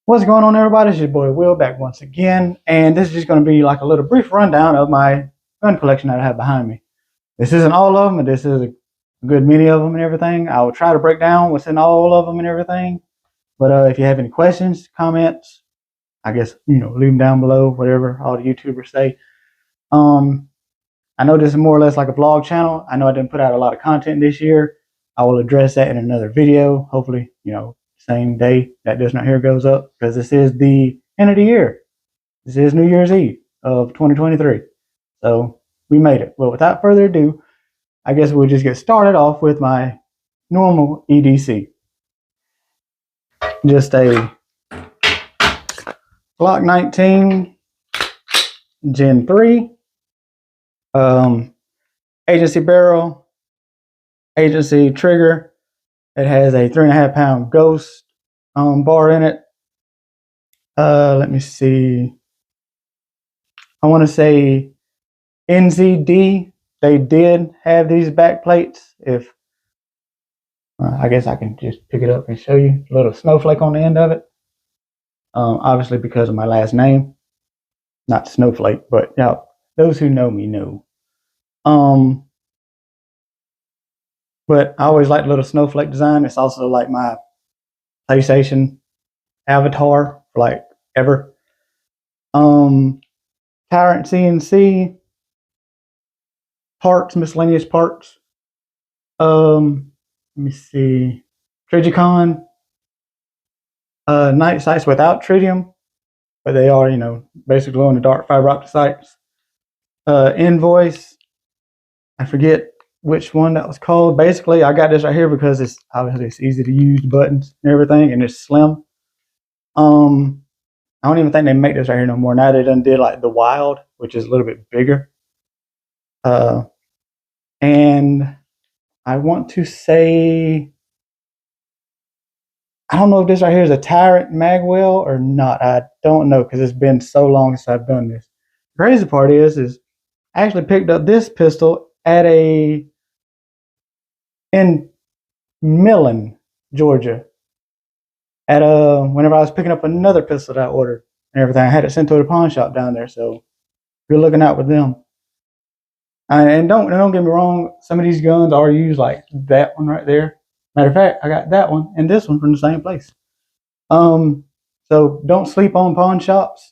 What's going on, everybody? It's your boy Will back once again, and this is just going to be like a little brief rundown of my gun collection that I have behind me. This isn't all of them, but this is a good many of them and everything. I will try to break down what's in all of them and everything. But if you have any questions, comments, I guess leave them down below. Whatever all the YouTubers say. I know this is more or less like a vlog channel. I know I didn't put out a lot of content this year. I will address that in another video. Hopefully, same day that this right here goes up, because this is the end of the year. This is New Year's Eve of 2023. So we made it. Well, without further ado, I guess we'll just get started off with my normal EDC. Just a Glock 19 Gen 3. Agency barrel, agency trigger. It has a 3.5 pound Ghost bar in it. Let me see. I want to say NZD. They did have these back plates. If I guess I can just pick it up and show you a little snowflake on the end of it. Obviously because of my last name, not Snowflake, but those who know me know. But I always liked the little snowflake design. It's also like my PlayStation avatar for like ever. Tyrant CNC parts, miscellaneous parts. Let me see. Trigicon. Night sights without tritium, but they are, basically glow in the dark fiber optic sights. Invoice. I forget which one that was called. Basically, I got this right here because it's obviously it's easy to use, buttons and everything, and it's slim. I don't even think they make this right here no more. Now they done did like the Wild, which is a little bit bigger. And I want to say, I don't know if this right here is a Tyrant Magwell or not. I don't know because it's been so long since I've done this. The crazy part is I actually picked up this pistol at in Millen, Georgia. At whenever I was picking up another pistol that I ordered and everything, I had it sent to the pawn shop down there. So you're looking out with them. And don't get me wrong, some of these guns are used, like that one right there. Matter of fact, I got that one and this one from the same place. So don't sleep on pawn shops.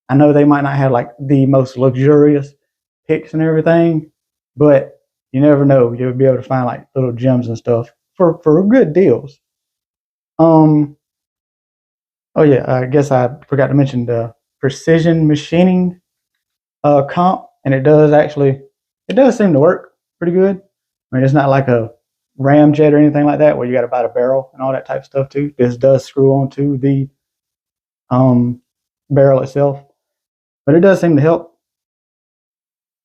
I know they might not have like the most luxurious picks and everything, but you never know. You'll be able to find like little gems and stuff for good deals. Oh yeah, I guess I forgot to mention the precision machining comp, and it does seem to work pretty good. I mean, it's not like a ramjet or anything like that where you got to buy the barrel and all that type of stuff too. This does screw onto the barrel itself, but it does seem to help.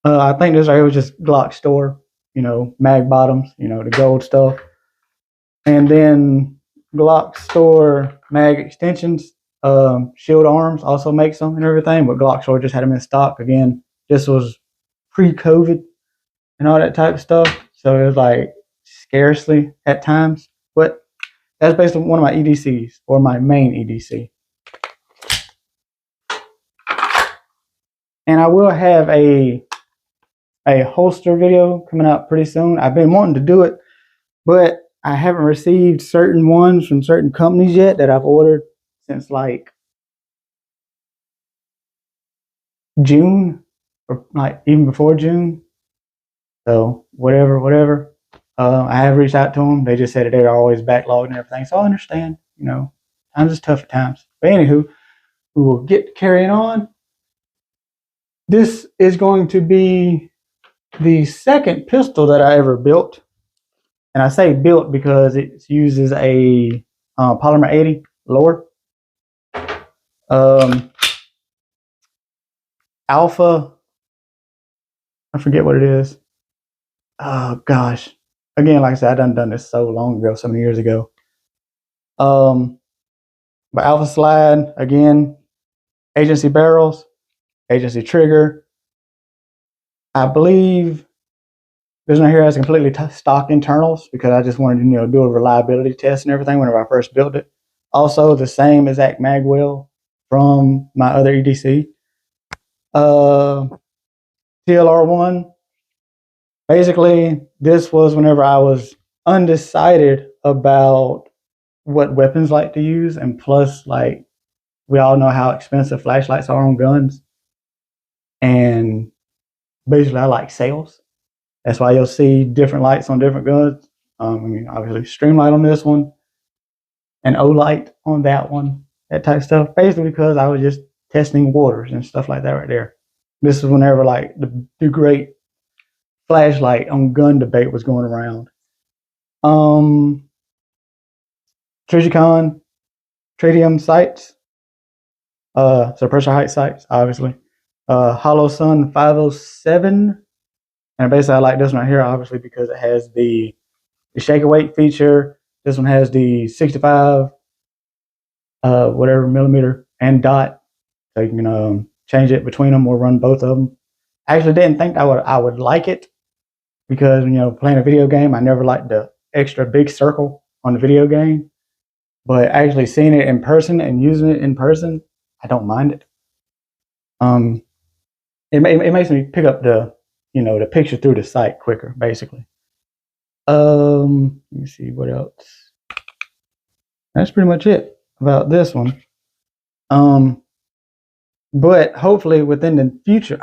I think this right here was just Glock store, mag bottoms, the gold stuff. And then Glock store mag extensions. Shield Arms also makes them and everything, but Glock store just had them in stock. Again, this was pre-COVID and all that type of stuff, so it was like scarcely at times. But that's basically one of my EDCs, or my main EDC. And I will have a holster video coming out pretty soon. I've been wanting to do it, but I haven't received certain ones from certain companies yet that I've ordered since like June, or like even before June. So whatever. I have reached out to them. They just said that they're always backlogged and everything. So I understand, times is tough at times. But anywho, we will get carrying on. This is going to be the second pistol that I ever built. And I say built because it uses a Polymer 80 lower. Alpha, I forget what it is. Oh gosh. Again, like I said, I done this so long ago, so many years ago. But Alpha slide, again, agency barrels, agency trigger. I believe this one here has completely stock internals because I just wanted to do a reliability test and everything whenever I first built it. Also, the same exact magwell from my other EDC. TLR1. Basically, this was whenever I was undecided about what weapons like to use, and plus, like, we all know how expensive flashlights are on guns, and basically, I like sales. That's why you'll see different lights on different guns. I mean, obviously, Streamlight on this one, and O-Light on that one, that type of stuff. Basically, because I was just testing waters and stuff like that right there. This is whenever like the great flashlight on gun debate was going around. Um, Trigicon, tritium sights, suppressor height sights, obviously. Hollow Sun 507, and basically I like this one right here, obviously, because it has the shake awake feature. This one has the 65 whatever millimeter and dot, so you can change it between them or run both of them. I actually didn't think I would like it because playing a video game, I never liked the extra big circle on the video game. But actually seeing it in person and using it in person, I don't mind it. It makes me pick up the picture through the sight quicker, basically. Let me see what else. That's pretty much it about this one. But hopefully within the future,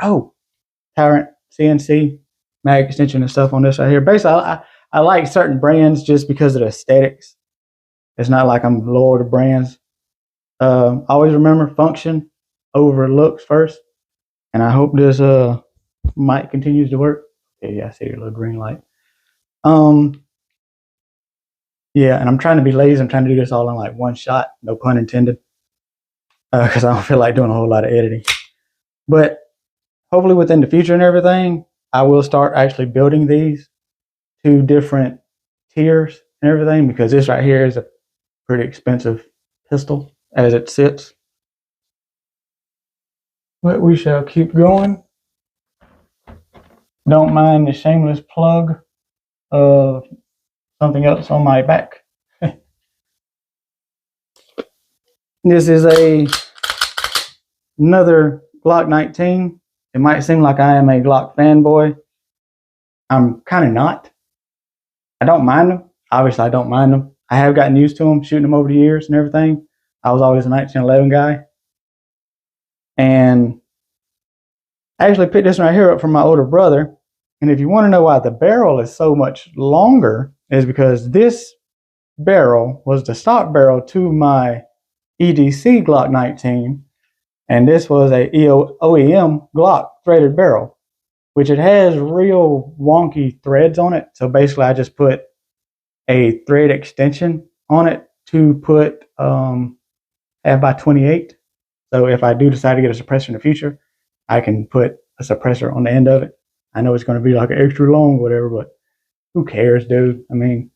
Tyrant CNC mag extension and stuff on this right here. Basically, I like certain brands just because of the aesthetics. It's not like I'm loyal to brands. Always remember function over looks first. And I hope this mic continues to work. Yeah, I see your little green light. Yeah, and I'm trying to be lazy. I'm trying to do this all in like one shot, no pun intended, because I don't feel like doing a whole lot of editing. But hopefully within the future and everything, I will start actually building these to different tiers and everything, because this right here is a pretty expensive pistol as it sits. But we shall keep going. Don't mind the shameless plug of something else on my back. This is another Glock 19. It might seem like I am a Glock fanboy. I'm kind of not. I don't mind them. Obviously, I don't mind them. I have gotten used to them, shooting them over the years and everything. I was always a 1911 guy. And I actually picked this one right here up from my older brother. And if you want to know why the barrel is so much longer, is because this barrel was the stock barrel to my EDC Glock 19. And this was a OEM Glock threaded barrel, which it has real wonky threads on it. So basically I just put a thread extension on it to put half by 28. So if I do decide to get a suppressor in the future, I can put a suppressor on the end of it. I know it's going to be like an extra long, whatever, but who cares, dude? I mean,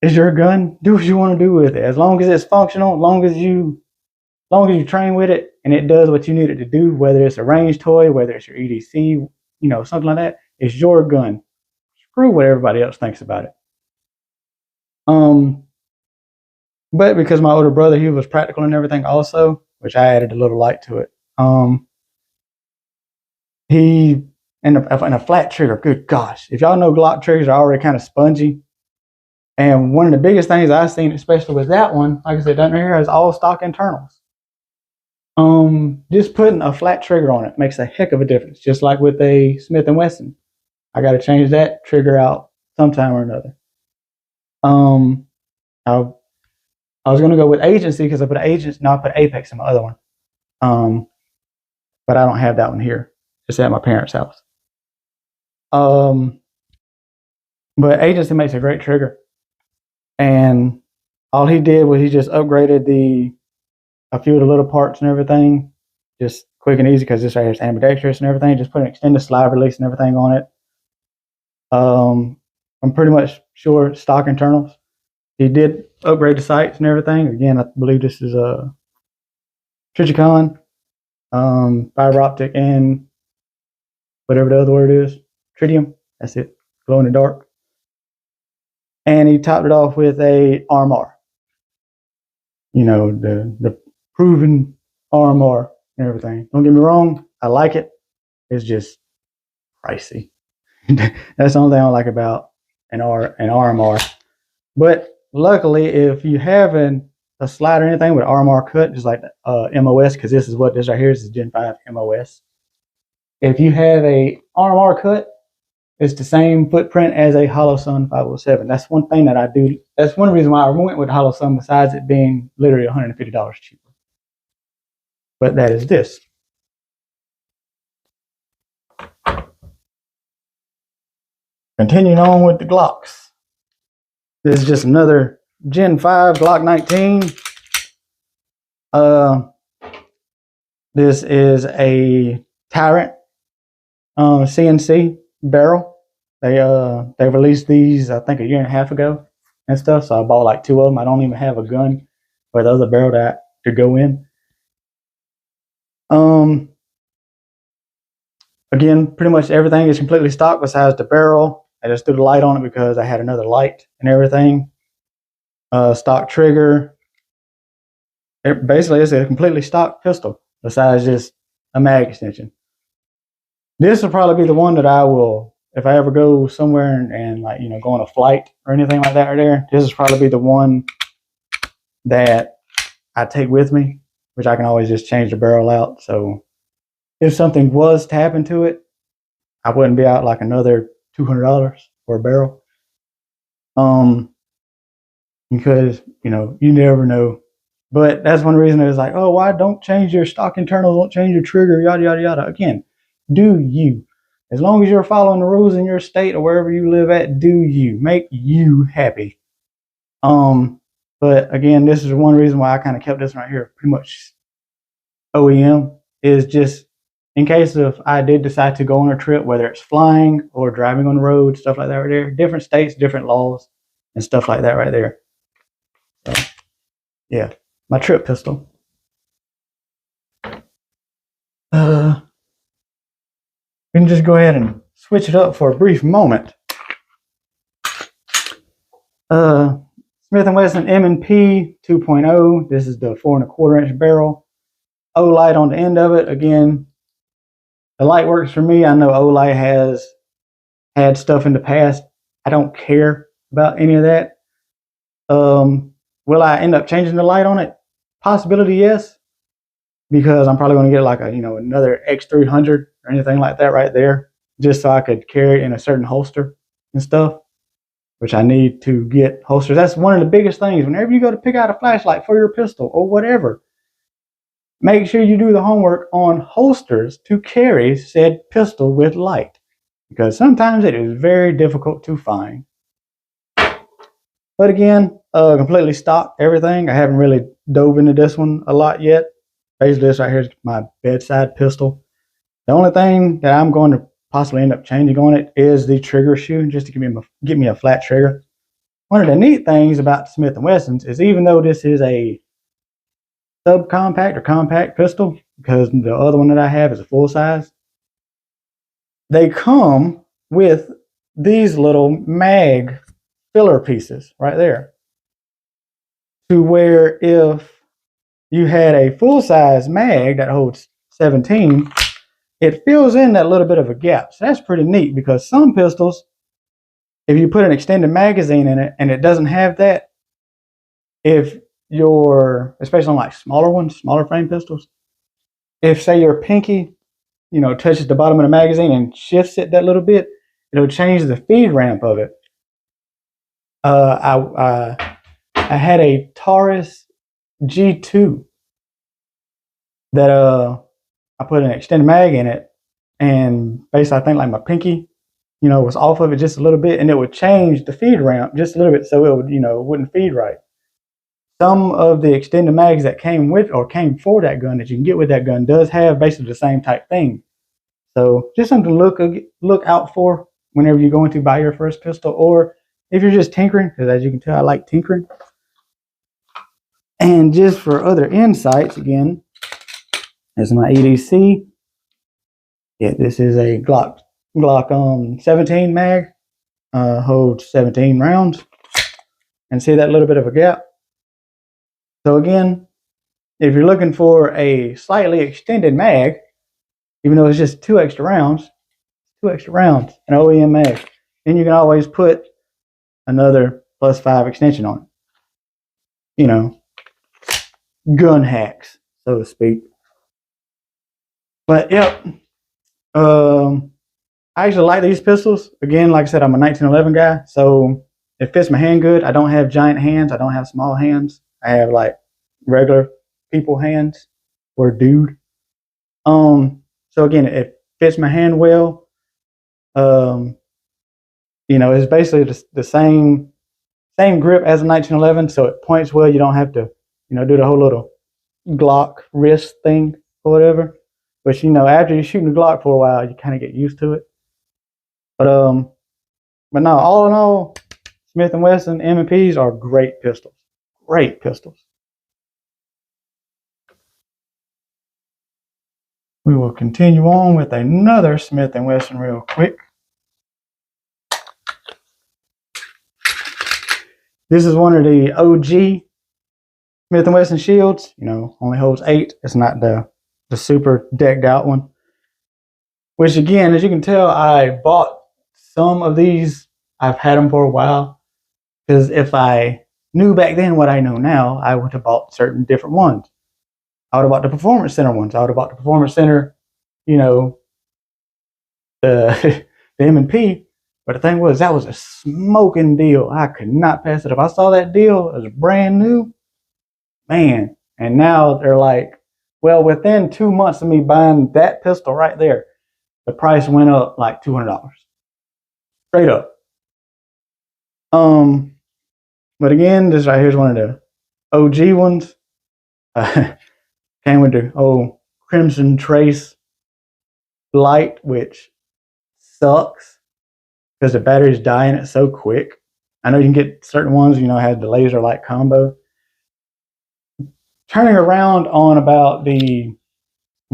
it's your gun. Do what you want to do with it. As long as it's functional, as long as you train with it and it does what you need it to do, whether it's a range toy, whether it's your EDC, something like that, it's your gun. Screw what everybody else thinks about it. But because my older brother, he was practical and everything also, which I added a little light to it. He and a flat trigger. Good gosh, if y'all know Glock triggers are already kind of spongy. And one of the biggest things I've seen, especially with that one, like I said, down here is all stock internals. Just putting a flat trigger on it makes a heck of a difference. Just like with a Smith & Wesson, I got to change that trigger out sometime or another. I was going to go with Agency because I put I put Apex in my other one. But I don't have that one here. It's at my parents' house. But Agency makes a great trigger. And all he did was he just upgraded a few of the little parts and everything, just quick and easy, because this right here is ambidextrous and everything. Just put an extended slide release and everything on it. I'm pretty much sure stock internals. He did upgrade the sights and everything. Again, I believe this is a Trigicon, fiber optic, and whatever the other word is, tritium. That's it, glow in the dark. And he topped it off with a RMR. you know, the proven RMR and everything. Don't get me wrong, I like it. It's just pricey. That's the only thing I don't like about an RMR. But luckily, if you have a slide or anything with RMR cut, just like MOS, because this is what this right here is Gen 5 MOS. If you have a RMR cut, it's the same footprint as a Holosun 507. That's one thing that I do. That's one reason why I went with Holosun, besides it being literally $150 cheaper. But that is this. Continuing on with the Glocks. This is just another Gen 5 Glock 19. This is a Tyrant CNC barrel. They released these, I think, a year and a half ago and stuff. So I bought like 2 of them. I don't even have a gun for the other barrel to go in. Again, pretty much everything is completely stock besides the barrel. I just threw the light on it because I had another light and everything. Stock trigger. Basically, it's a completely stock pistol besides just a mag extension. This will probably be the one that I will, if I ever go somewhere and like, you know, go on a flight or anything like that right there, this is probably be the one that I take with me, which I can always just change the barrel out. So if something was to happen to it, I wouldn't be out like another $200 for a barrel. Because, you know, you never know. But that's one reason it was like, oh, why don't change your stock internals, don't change your trigger, yada, yada, yada. Again, do you. As long as you're following the rules in your state or wherever you live at, do you. Make you happy. But again, this is one reason why I kind of kept this right here pretty much OEM, is just in case if I did decide to go on a trip, whether it's flying or driving on the road, stuff like that right there. Different states, different laws, and stuff like that right there. So, yeah, my trip pistol. We can just go ahead and switch it up for a brief moment. Smith & Wesson M&P 2.0. This is the 4 1/4 inch barrel. O-light on the end of it. Again, the light works for me. I know O-light has had stuff in the past. I don't care about any of that. Will I end up changing the light on it? Possibility, yes, because I'm probably going to get like a, you know, another X300 or anything like that right there, just so I could carry it in a certain holster and stuff, which I need to get holsters. That's one of the biggest things. Whenever you go to pick out a flashlight for your pistol or whatever, make sure you do the homework on holsters to carry said pistol with light, because sometimes it is very difficult to find. But again, completely stock everything. I haven't really dove into this one a lot yet. Basically, this right here is my bedside pistol. The only thing that I'm going to possibly end up changing on it is the trigger shoe, just to give me a flat trigger. One of the neat things about Smith & Wessons is, even though this is a subcompact or compact pistol, because the other one that I have is a full size, they come with these little mag filler pieces right there, to where if you had a full size mag that holds 17, it fills in that little bit of a gap. So that's pretty neat, because some pistols, if you put an extended magazine in it and it doesn't have that, if your, especially on like smaller ones, smaller frame pistols, if say your pinky, you know, touches the bottom of the magazine and shifts it that little bit, it'll change the feed ramp of it. I had a Taurus G2 that I put an extended mag in it, and basically I think like my pinky, you know, was off of it just a little bit, and it would change the feed ramp just a little bit, so it would, you know, wouldn't feed right. Some of the extended mags that came with or came for that gun that you can get with that gun does have basically the same type thing. So just something to look out for whenever you're going to buy your first pistol, or if you're just tinkering, because as you can tell, I like tinkering. And just for other insights, again, this is my EDC. Yeah, this is a Glock 17 mag, holds 17 rounds. And see that little bit of a gap? So again, if you're looking for a slightly extended mag, even though it's just 2 extra rounds, an OEM mag, then you can always put another +5 extension on it. You know, gun hacks, so to speak. But yep, I actually like these pistols. Again, like I said, I'm a 1911 guy, so it fits my hand good. I don't have giant hands. I don't have small hands. I have like regular people hands or dude. So again, it fits my hand well. It's basically the same grip as a 1911, so it points well. You don't have to, do the whole little Glock wrist thing or whatever. But after you're shooting the Glock for a while, you kind of get used to it. But no, all in all, Smith & Wesson M&Ps are great pistols. Great pistols. We will continue on with another Smith & Wesson real quick. This is one of the OG Smith & Wesson shields. Only holds 8. It's not the super decked out one. Which again, as you can tell, I bought some of these. I've had them for a while. Because if I knew back then what I know now, I would have bought certain different ones. I would have bought the Performance Center ones. I would have bought the Performance Center, the the M&P. But the thing was, that was a smoking deal. I could not pass it up. I saw that deal. It was brand new. Man. And now they're like, well, within 2 months of me buying that pistol right there, the price went up like $200. Straight up. But again, this right here is one of the OG ones. Came with the old Crimson Trace light, which sucks because the batteries die in it so quick. I know you can get certain ones, had the laser light combo. Turning around on about the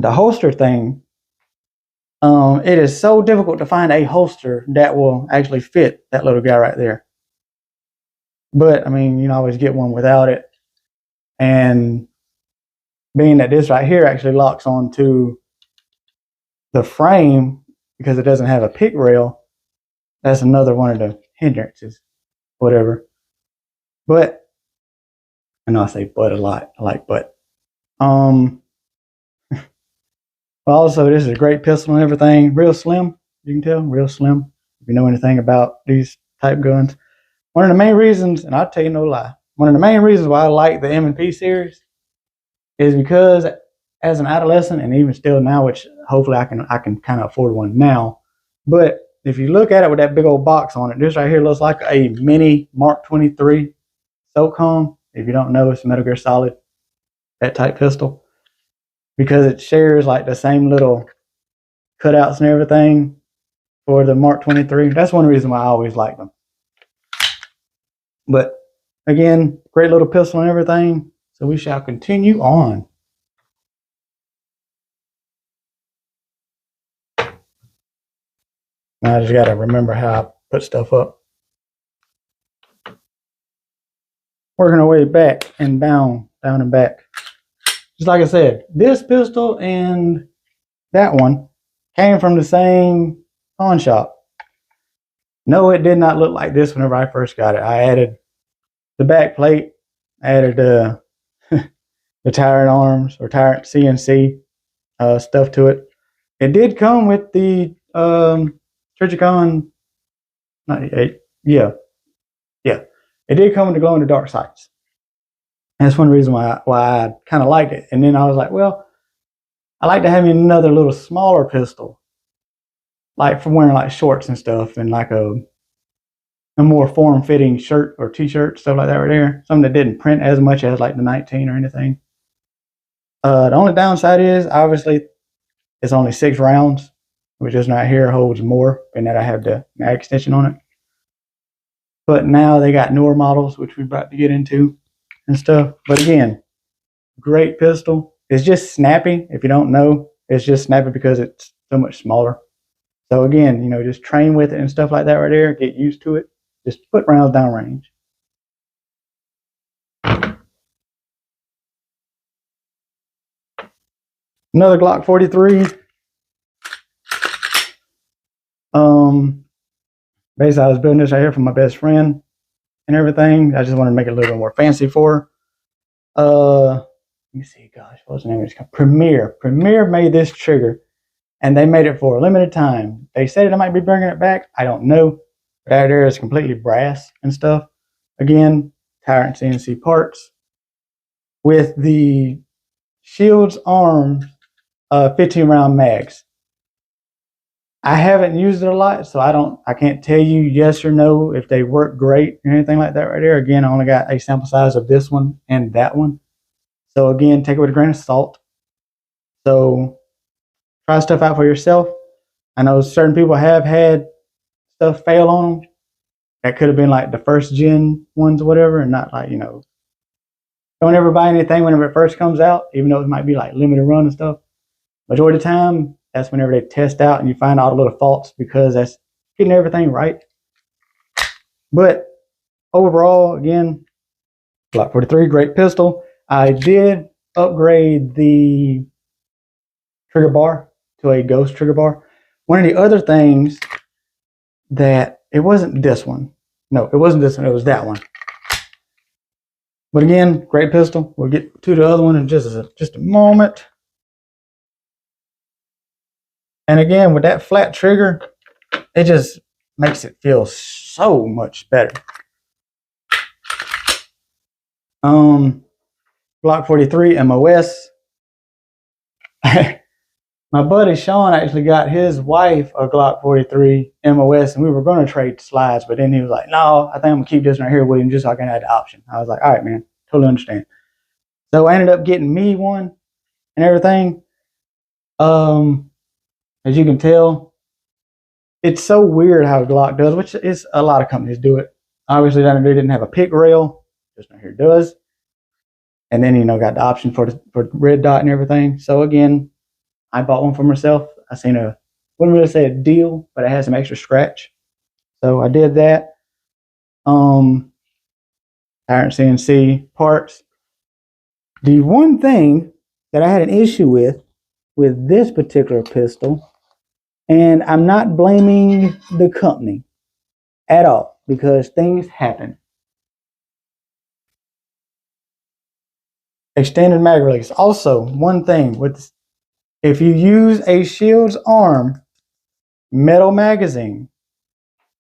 holster thing, it is so difficult to find a holster that will actually fit that little guy right there. But I mean, you can always get one without it. And being that this right here actually locks onto the frame because it doesn't have a pick rail, that's another one of the hindrances, whatever. But I know I say but a lot. I like but. Also, this is a great pistol and everything. Real slim, you can tell, real slim. If you know anything about these type guns. One of the main reasons, and I'll tell you no lie, one of the main reasons why I like the M&P series is because as an adolescent, and even still now, which hopefully I can kind of afford one now, but if you look at it with that big old box on it, this right here looks like a mini Mark 23 SOCOM. If you don't know, it's Metal Gear Solid, that type pistol, because it shares like the same little cutouts and everything for the Mark 23. That's one reason why I always like them. But again, great little pistol and everything. So we shall continue on. Now I just got to remember how I put stuff up. Working our way back and down and back. Just like I said, this pistol and that one came from the same pawn shop. No, it did not look like this whenever I first got it. I added the back plate, added the Tyrant arms or Tyrant CNC stuff to it. It did come with the Trijicon, it did come with the glow in the dark sights. That's one reason why I kind of liked it. And then I was like, well, I like to have another little smaller pistol, like for wearing like shorts and stuff, and like a more form-fitting shirt or t-shirt, stuff like that right there. Something that didn't print as much as like the 19 or anything. The only downside is obviously it's only 6 rounds, which is right here holds more, and that I have the mag extension on it. But now they got newer models, which we're about to get into and stuff. But again, great pistol. It's just snappy. If you don't know, it's just snappy because it's so much smaller. So again, just train with it and stuff like that right there. Get used to it. Just put rounds down range. Another Glock 43. Basically, I was building this right here for my best friend and everything. I just wanted to make it a little bit more fancy for her. Let me see, gosh, what was the name of this company? Premier. Premier made this trigger, and they made it for a limited time. They said I might be bringing it back. I don't know. Right there is completely brass and stuff. Again, Tyrant CNC parts with the Shield's arm 15 round mags. I haven't used it a lot, so I can't tell you yes or no if they work great or anything like that right there. Again, I only got a sample size of this one and that one. So again, take it with a grain of salt. So try stuff out for yourself. I know certain people have had stuff fail on them. That could have been like the first gen ones or whatever, and not like, don't ever buy anything whenever it first comes out, even though it might be like limited run and stuff. Majority of the time, that's whenever they test out and you find all the little faults because that's getting everything right. But overall, again, Glock 43, great pistol. I did upgrade the trigger bar to a ghost trigger bar. One of the other things that, it wasn't this one. No, it wasn't this one, it was that one. But again, great pistol. We'll get to the other one in just a moment. And again, with that flat trigger, it just makes it feel so much better. Glock 43 MOS. My buddy Sean actually got his wife a Glock 43 MOS, and we were going to trade slides, but then he was like, no, I think I'm going to keep this right here with him just so I can have the option. I was like, all right, man, totally understand. So I ended up getting me one and everything. As you can tell, it's so weird how Glock does, which is a lot of companies do it. Obviously, down there didn't have a pick rail. This one here does. And then, got the option for the red dot and everything. So again, I bought one for myself. I seen wouldn't really say a deal, but it had some extra scratch. So I did that. Tyrant CNC parts. The one thing that I had an issue with this particular pistol, and I'm not blaming the company at all because things happen. Extended mag release. Also, one thing with, if you use a Shield's arm metal magazine,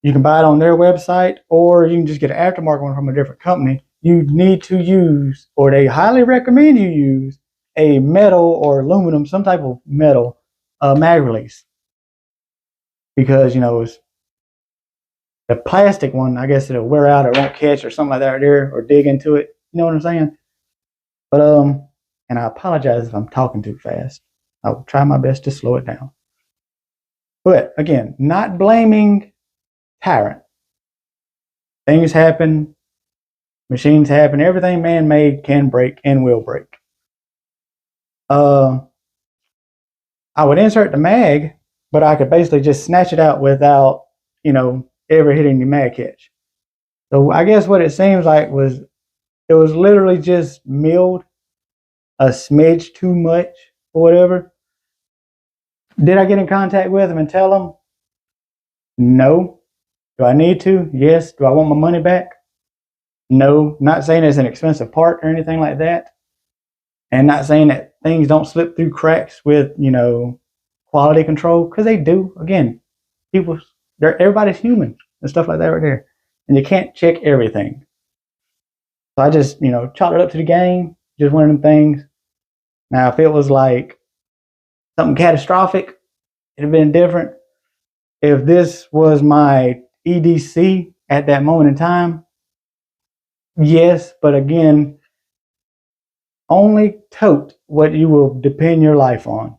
you can buy it on their website, or you can just get an aftermarket one from a different company. You need to use, or they highly recommend you use, a metal or aluminum, some type of metal mag release. Because, it's the plastic one, I guess it'll wear out or won't catch or something like that right there, or dig into it. You know what I'm saying? But, and I apologize if I'm talking too fast. I'll try my best to slow it down. But again, not blaming Tyrant. Things happen, machines happen, everything man-made can break and will break. I would insert the mag, but I could basically just snatch it out without, ever hitting the mag catch. So I guess what it seems like was, it was literally just milled a smidge too much or whatever. Did I get in contact with them and tell them? No. Do I need to? Yes. Do I want my money back? No. Not saying it's an expensive part or anything like that. And not saying that things don't slip through cracks with, quality control, because they do. Again, everybody's human and stuff like that right there. And you can't check everything. So I just, chalked it up to the game. Just one of them things. Now, if it was like something catastrophic, it'd have been different. If this was my EDC at that moment in time, yes, but again, only tote what you will depend your life on.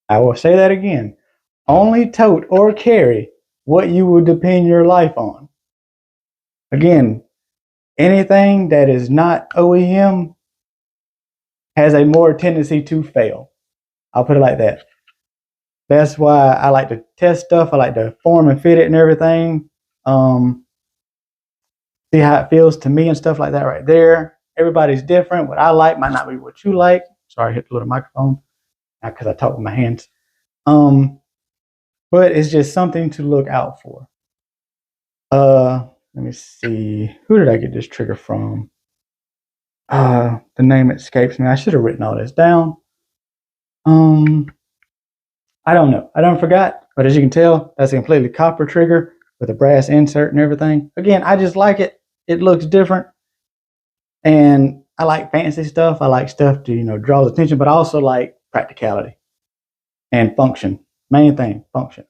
I will say that again. Only tote or carry what you will depend your life on. Again, anything that is not OEM has a more tendency to fail. I'll put it like that. That's why I like to test stuff. I like to form and fit it and everything. See how it feels to me and stuff like that right there. Everybody's different. What I like might not be what you like. Sorry, I hit the little microphone. not because I talk with my hands. But it's just something to look out for. Let me see. Who did I get this trigger from? The name escapes me. I should have written all this down. I don't know. I don't forgot. But as you can tell, that's a completely copper trigger with a brass insert and everything. Again, I just like it. It looks different. And I like fancy stuff. I like stuff to, draws attention, but I also like practicality and function. Main thing, function.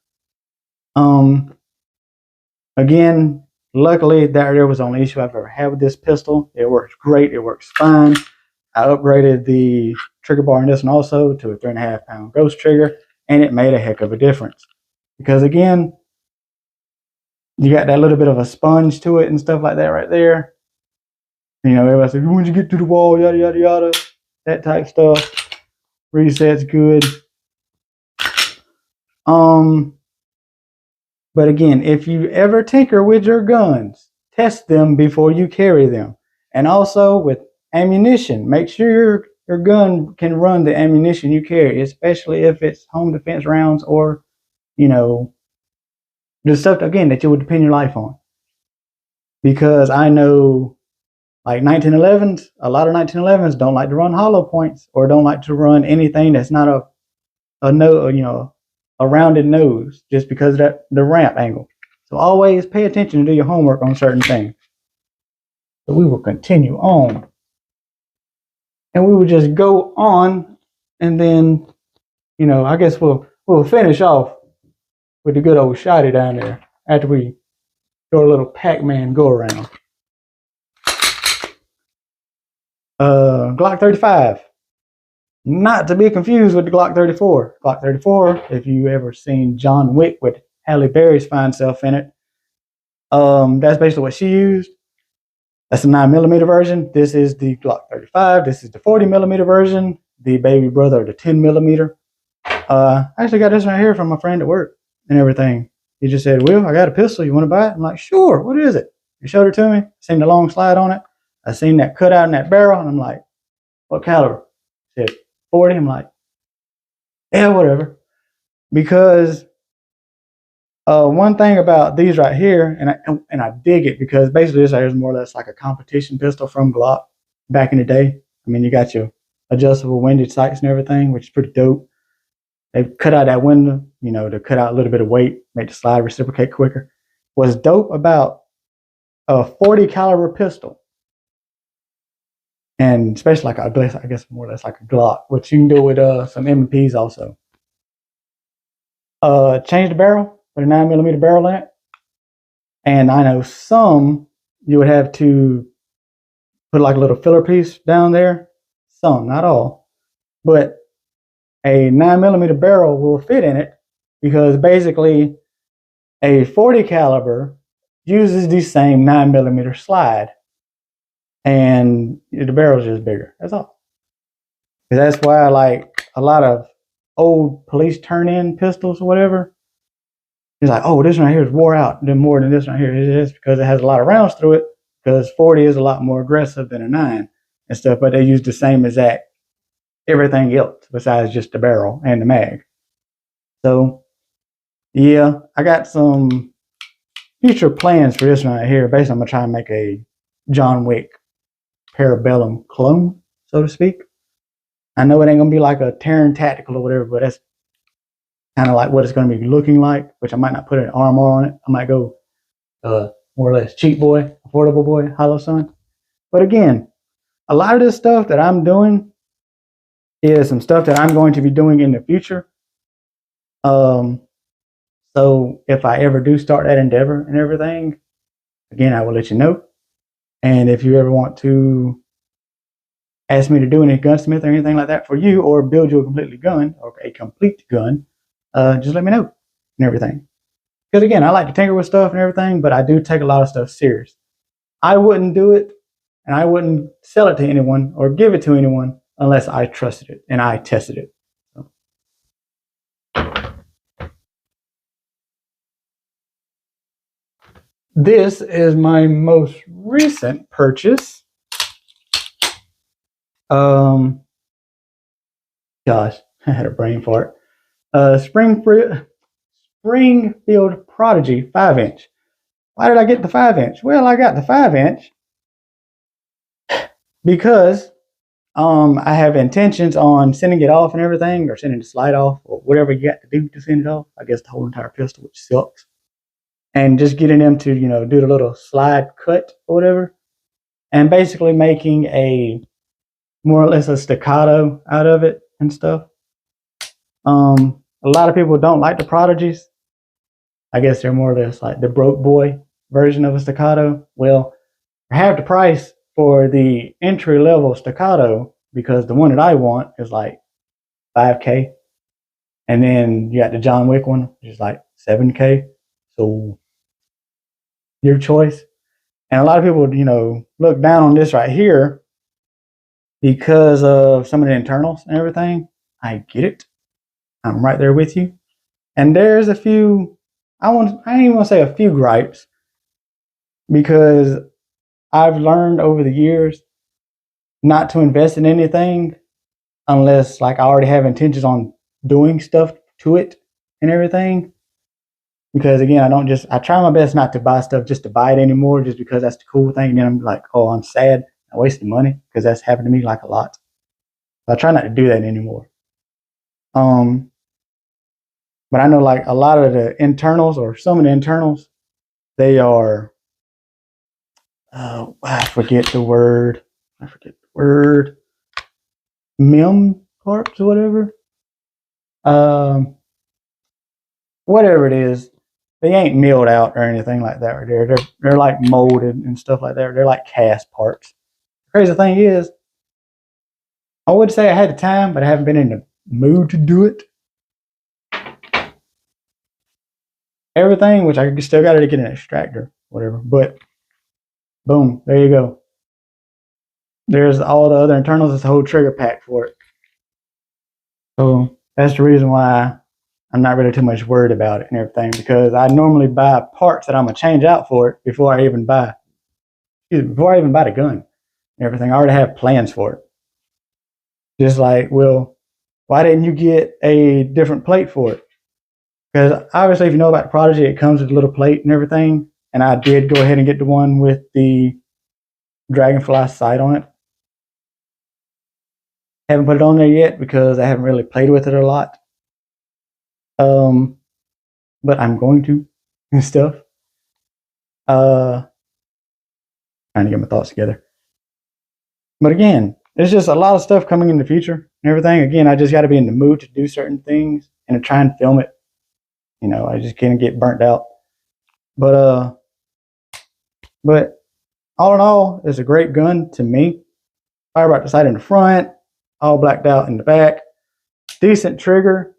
Again, luckily there was the only issue I've ever had with this pistol. It works great. It works fine. I upgraded the trigger bar in this one also to a 3.5 pound ghost trigger, and it made a heck of a difference. Because again, you got that little bit of a sponge to it and stuff like that right there. Everybody says, when you get to the wall, yada, yada, yada, that type stuff. Reset's good. But again, if you ever tinker with your guns, test them before you carry them. And also with ammunition, make sure your gun can run the ammunition you carry, especially if it's home defense rounds or, the stuff, again, that you would depend your life on. Because I know, like 1911s, a lot of 1911s don't like to run hollow points or don't like to run anything that's not a rounded nose, just because of the ramp angle. So always pay attention and do your homework on certain things. So we will continue on. And we will just go on, and then, I guess we'll finish off with the good old shotty down there after we do a little Pac-Man go around. Glock 35. Not to be confused with the Glock 34. Glock 34, if you ever seen John Wick with Halle Berry's fine self in it, that's basically what she used. That's the 9mm version. This is the Glock 35. This is the 40mm version, the baby brother of the 10mm. I actually got this right here from my friend at work and everything. He just said, Will, I got a pistol. You want to buy it? I'm like, sure. What is it? He showed it to me. Seen the long slide on it. I seen that cutout in that barrel, and I'm like, what caliber? He said, 40. I'm like, yeah, whatever. Because one thing about these right here, and I dig it, because basically this right here is more or less like a competition pistol from Glock back in the day. I mean, you got your adjustable windage sights and everything, which is pretty dope. They cut out that window, to cut out a little bit of weight, make the slide reciprocate quicker. What's dope about a 40 caliber pistol, and especially like I guess more or less like a Glock, which you can do with some M&Ps also. Change the barrel, put a 9mm barrel in it, and I know some you would have to put like a little filler piece down there. Some, not all, but a 9mm barrel will fit in it, because basically a 40 caliber uses the same 9mm slide, and the barrel's just bigger. That's all. That's why, like, a lot of old police turn-in pistols or whatever, it's like, oh, this one right here is wore out more than this one right here. It is because it has a lot of rounds through it, because 40 is a lot more aggressive than a 9 and stuff, but they use the same exact everything else besides just the barrel and the mag. So, yeah, I got some future plans for this one right here. Basically, I'm going to try and make a John Wick Parabellum clone, so to speak. I know it ain't going to be like a Terran Tactical or whatever, but that's kind of like what it's going to be looking like, which I might not put an armor on it. I might go more or less cheap boy, affordable boy, hollow sun. But again, a lot of this stuff that I'm doing is some stuff that I'm going to be doing in the future. So if I ever do start that endeavor and everything, again, I will let you know. And if you ever want to ask me to do any gunsmith or anything like that for you, or build you a complete gun, just let me know and everything. Because again, I like to tinker with stuff and everything, but I do take a lot of stuff serious. I wouldn't do it, and I wouldn't sell it to anyone or give it to anyone unless I trusted it and I tested it. So. This is my most recent purchase. Gosh, I had a brain fart. Springfield Prodigy 5-inch. Why did I get the 5-inch? Well, I got the 5-inch because I have intentions on sending it off and everything, or sending the slide off, or whatever you got to do to send it off. I guess the whole entire pistol, which sucks. And just getting them to, do the little slide cut or whatever. And basically making a more or less a staccato out of it and stuff. A lot of people don't like the Prodigies. I guess they're more or less like the broke boy version of a staccato. Well, I have the price for the entry level staccato because the one that I want is like $5K. And then you got the John Wick one, which is like $7K. So your choice. And a lot of people, look down on this right here because of some of the internals and everything. I get it. I'm right there with you. And there's a few, I ain't even want to say a few gripes, because I've learned over the years not to invest in anything unless like I already have intentions on doing stuff to it and everything. Because again, I try my best not to buy stuff just to buy it anymore, just because that's the cool thing. And then I'm like, oh, I'm sad. I wasted money, because that's happened to me like a lot. So I try not to do that anymore. But I know like a lot of the internals, or some of the internals, they are, I forget the word. Mem parts or whatever. Whatever it is, they ain't milled out or anything like that right there. They're like molded and stuff like that. They're like cast parts. The crazy thing is, I would say I had the time, but I haven't been in the mood to do it. Everything, which I still got to get an extractor, whatever. But boom, there you go. There's all the other internals. It's a whole trigger pack for it. So that's the reason why I'm not really too much worried about it and everything, because I normally buy parts that I'm gonna change out for it before I even buy the gun and everything. I already have plans for it. Just like, well, why didn't you get a different plate for it? Because obviously, if you know about the Prodigy, it comes with a little plate and everything. And I did go ahead and get the one with the Dragonfly sight on it. Haven't put it on there yet because I haven't really played with it a lot. But I'm going to and stuff. Trying to get my thoughts together. But again, there's just a lot of stuff coming in the future and everything. Again, I just got to be in the mood to do certain things and to try and film it. I just can't get burnt out. But all in all, it's a great gun to me. Fire about the sight in the front, all blacked out in the back. Decent trigger.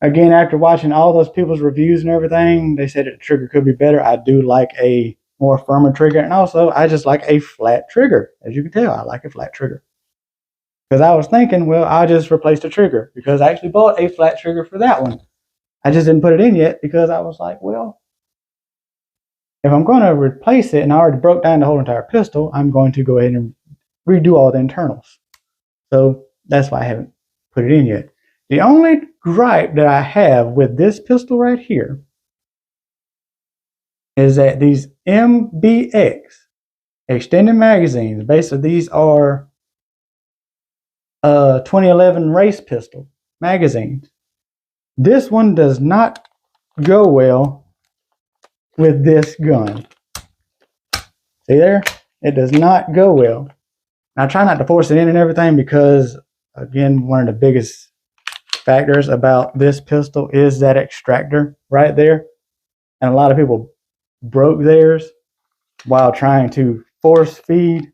Again, after watching all those people's reviews and everything, they said that the trigger could be better. I do like a more firmer trigger, and also I just like a flat trigger. As you can tell, I like a flat trigger. Because I was thinking, well, I'll just replace the trigger, because I actually bought a flat trigger for that one. I just didn't put it in yet because I was like, well, if I'm going to replace it and I already broke down the whole entire pistol, I'm going to go ahead and redo all the internals. So that's why I haven't put it in yet. The only gripe that I have with this pistol right here is that these MBX extended magazines, basically these are 2011 race pistol magazines. This one does not go well with this gun. See there? It does not go well. And I try not to force it in and everything because, again, one of the biggest factors about this pistol is that extractor right there. And a lot of people broke theirs while trying to force feed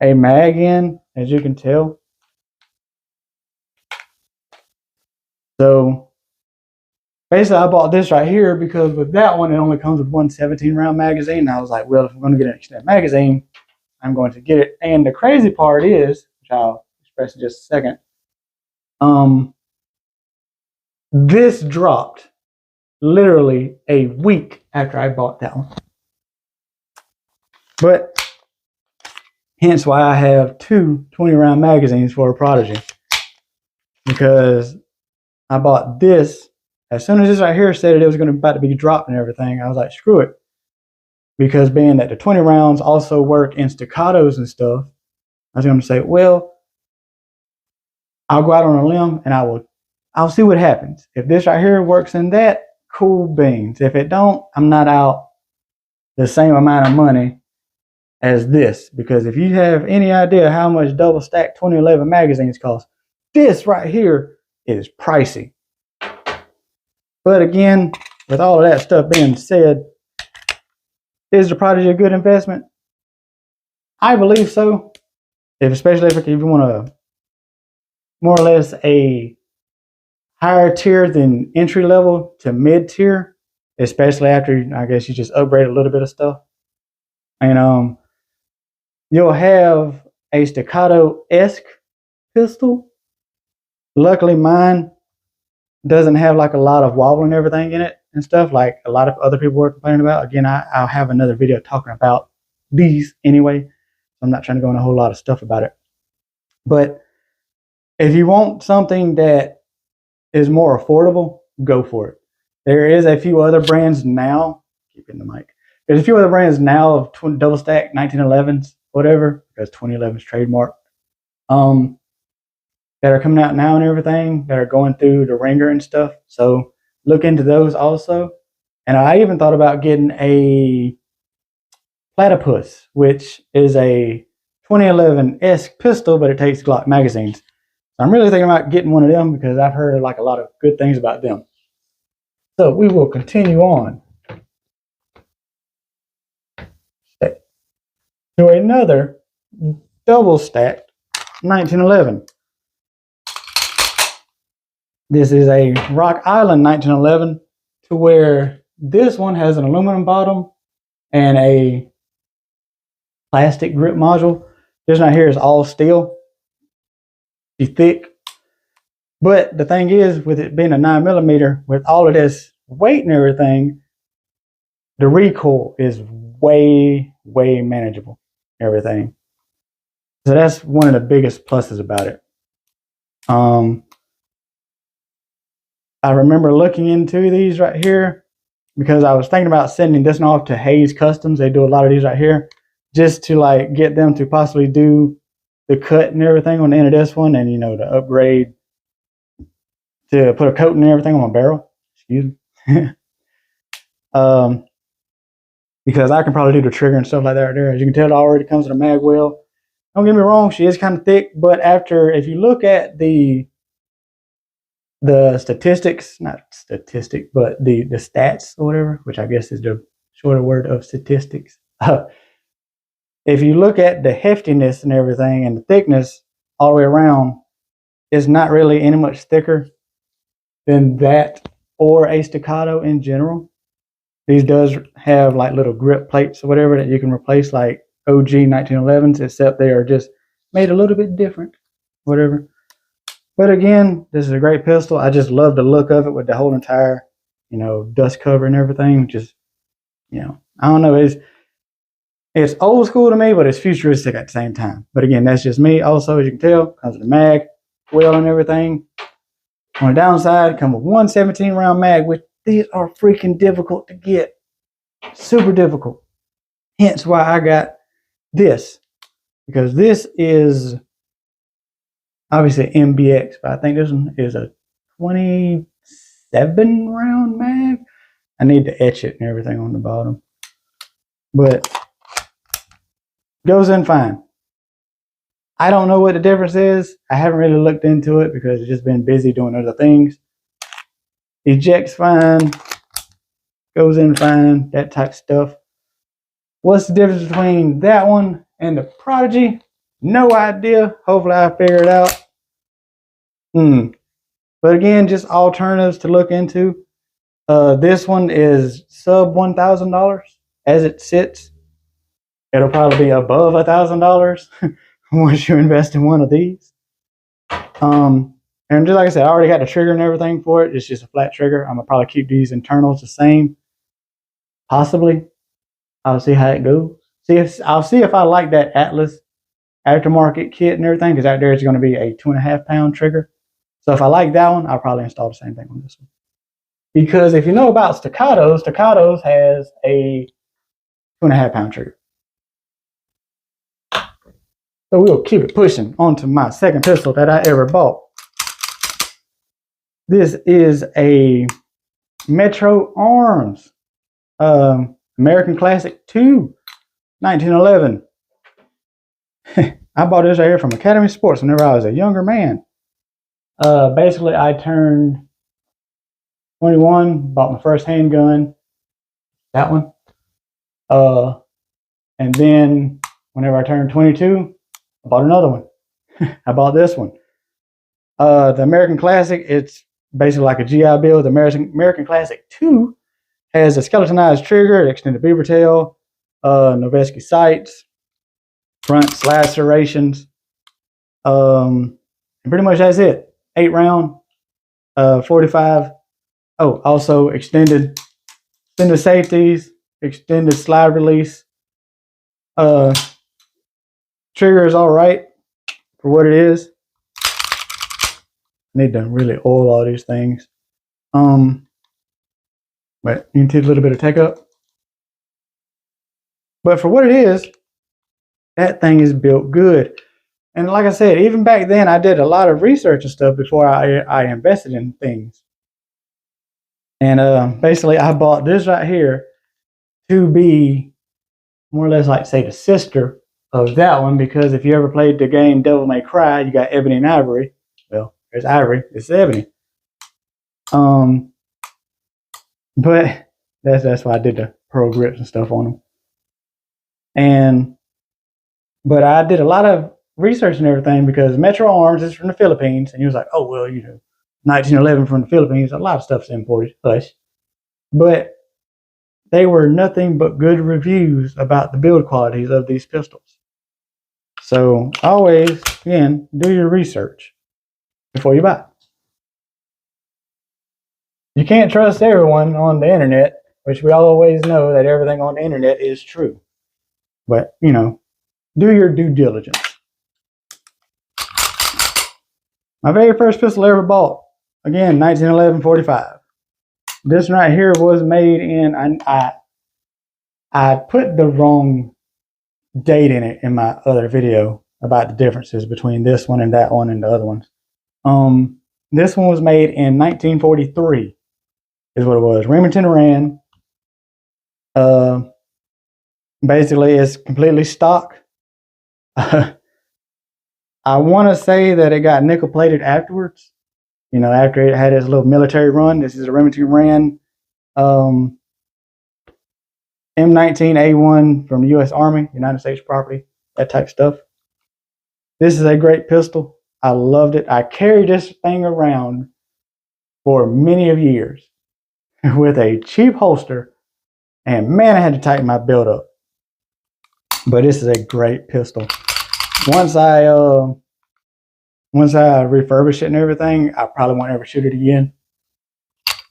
a mag in, as you can tell. So basically, I bought this right here because with that one, it only comes with one 17-round magazine. And I was like, well, if I'm going to get an extended magazine, I'm going to get it. And the crazy part is, which I'll express in just a second, this dropped literally a week after I bought that one. But hence why I have two 20-round magazines for a Prodigy. because I bought this. As soon as this right here said it was about to be dropped and everything, I was like, screw it. Because being that the 20 rounds also work in staccatos and stuff, I was going to say, well, I'll go out on a limb and I'll see what happens. If this right here works in that, cool beans. If it don't, I'm not out the same amount of money as this. Because if you have any idea how much double stack 2011 magazines cost, this right here is pricey. But again, with all of that stuff being said, is the Prodigy a good investment? I believe so. Especially if you want a more or less a higher tier than entry level to mid tier, especially after I guess you just upgrade a little bit of stuff. And you'll have a staccato-esque pistol. Luckily mine doesn't have like a lot of wobble and everything in it and stuff like a lot of other people were complaining about. Again, I'll have another video talking about these anyway. I'm not trying to go into a whole lot of stuff about it. But if you want something that is more affordable, go for it. There is a few other brands now. Keep in the mic. There's a few other brands now of double stack 1911s, whatever, because 2011's trademark. That are coming out now and everything, that are going through the ringer and stuff. So look into those also. And I even thought about getting a Platypus, which is a 2011-esque pistol, but it takes Glock magazines. So I'm really thinking about getting one of them because I've heard like a lot of good things about them. So we will continue on to another double stacked 1911. This is a Rock Island 1911, to where this one has an aluminum bottom and a plastic grip module. This right here is all steel. It's thick. But the thing is, with it being a 9mm, with all of this weight and everything, the recoil is way, way manageable. Everything. So that's one of the biggest pluses about it. I remember looking into these right here because I was thinking about sending this one off to Hayes Customs. They do a lot of these right here, just to like get them to possibly do the cut and everything on the end of this one, and to upgrade to put a coating and everything on my barrel. Excuse me. Because I can probably do the trigger and stuff like that right there. As you can tell, it already comes with a mag well. Don't get me wrong, she is kind of thick, but if you look at the statistics, not statistic, but the stats or whatever, which I guess is the shorter word of statistics. If you look at the heftiness and everything and the thickness all the way around, it's not really any much thicker than that or a staccato in general. These does have like little grip plates or whatever that you can replace like OG 1911s, except they are just made a little bit different, whatever. But again, this is a great pistol. I just love the look of it with the whole entire, dust cover and everything. Just, I don't know. It's old school to me, but it's futuristic at the same time. But again, that's just me. Also, as you can tell, comes with the mag, well, and everything. On the downside, come with one 17-round mag, which these are freaking difficult to get. Super difficult. Hence why I got this. Because this is obviously MBX, but I think this one is a 27-round mag. I need to etch it and everything on the bottom. But goes in fine. I don't know what the difference is. I haven't really looked into it because I've just been busy doing other things. Ejects fine. Goes in fine. That type stuff. What's the difference between that one and the Prodigy? No idea. Hopefully I figure it out. But again, just alternatives to look into. This one is sub $1,000 as it sits. It'll probably be above $1,000 once you invest in one of these. And just like I said, I already got the trigger and everything for it. It's just a flat trigger. I'm gonna probably keep these internals the same. Possibly. I'll see how it goes. I'll see if I like that Atlas aftermarket kit and everything, because out there it's going to be a 2.5-pound trigger. So if I like that one, I'll probably install the same thing on this one. Because if you know about Staccatos has a 2.5 pound trigger. So we'll keep it pushing onto my second pistol that I ever bought. This is a Metro Arms American Classic 2, 1911. I bought this right here from Academy Sports whenever I was a younger man. Basically, I turned 21, bought my first handgun, that one. And then whenever I turned 22, I bought another one. I bought this one. The American Classic, it's basically like a GI Bill. The American Classic 2 has a skeletonized trigger, extended beaver tail, Noveske sights, front lacerations. And pretty much that's it. 8 round, 45. Oh, also extended safeties, extended slide release. Trigger is all right for what it is. Need to really oil all these things. But you can take a little bit of take up. But for what it is, that thing is built good. And like I said, even back then, I did a lot of research and stuff before I invested in things. And basically, I bought this right here to be more or less like, say, the sister of that one. Because if you ever played the game Devil May Cry, you got Ebony and Ivory. Well, there's Ivory, it's Ebony. But that's why I did the pearl grips and stuff on them. But I did a lot of research and everything because Metro Arms is from the Philippines, and he was like, oh well, 1911 from the Philippines, a lot of stuff's imported, but they were nothing but good reviews about the build qualities of these pistols. So always, again, do your research before you buy. You can't trust everyone on the internet, which we always know that everything on the internet is true. But, do your due diligence. My very first pistol I ever bought, again, 1911 45. This one right here was made in, I put the wrong date in it in my other video about the differences between this one and that one and the other ones. This one was made in 1943 is what it was. Remington Rand. Basically, it's completely stock. I want to say that it got nickel plated afterwards. After it had its little military run. This is a Remington Rand M19A1 from the U.S. Army, United States property, that type of stuff. This is a great pistol. I loved it. I carried this thing around for many of years with a cheap holster, and man, I had to tighten my belt up. But this is a great pistol. Once I refurbish it and everything, I probably won't ever shoot it again.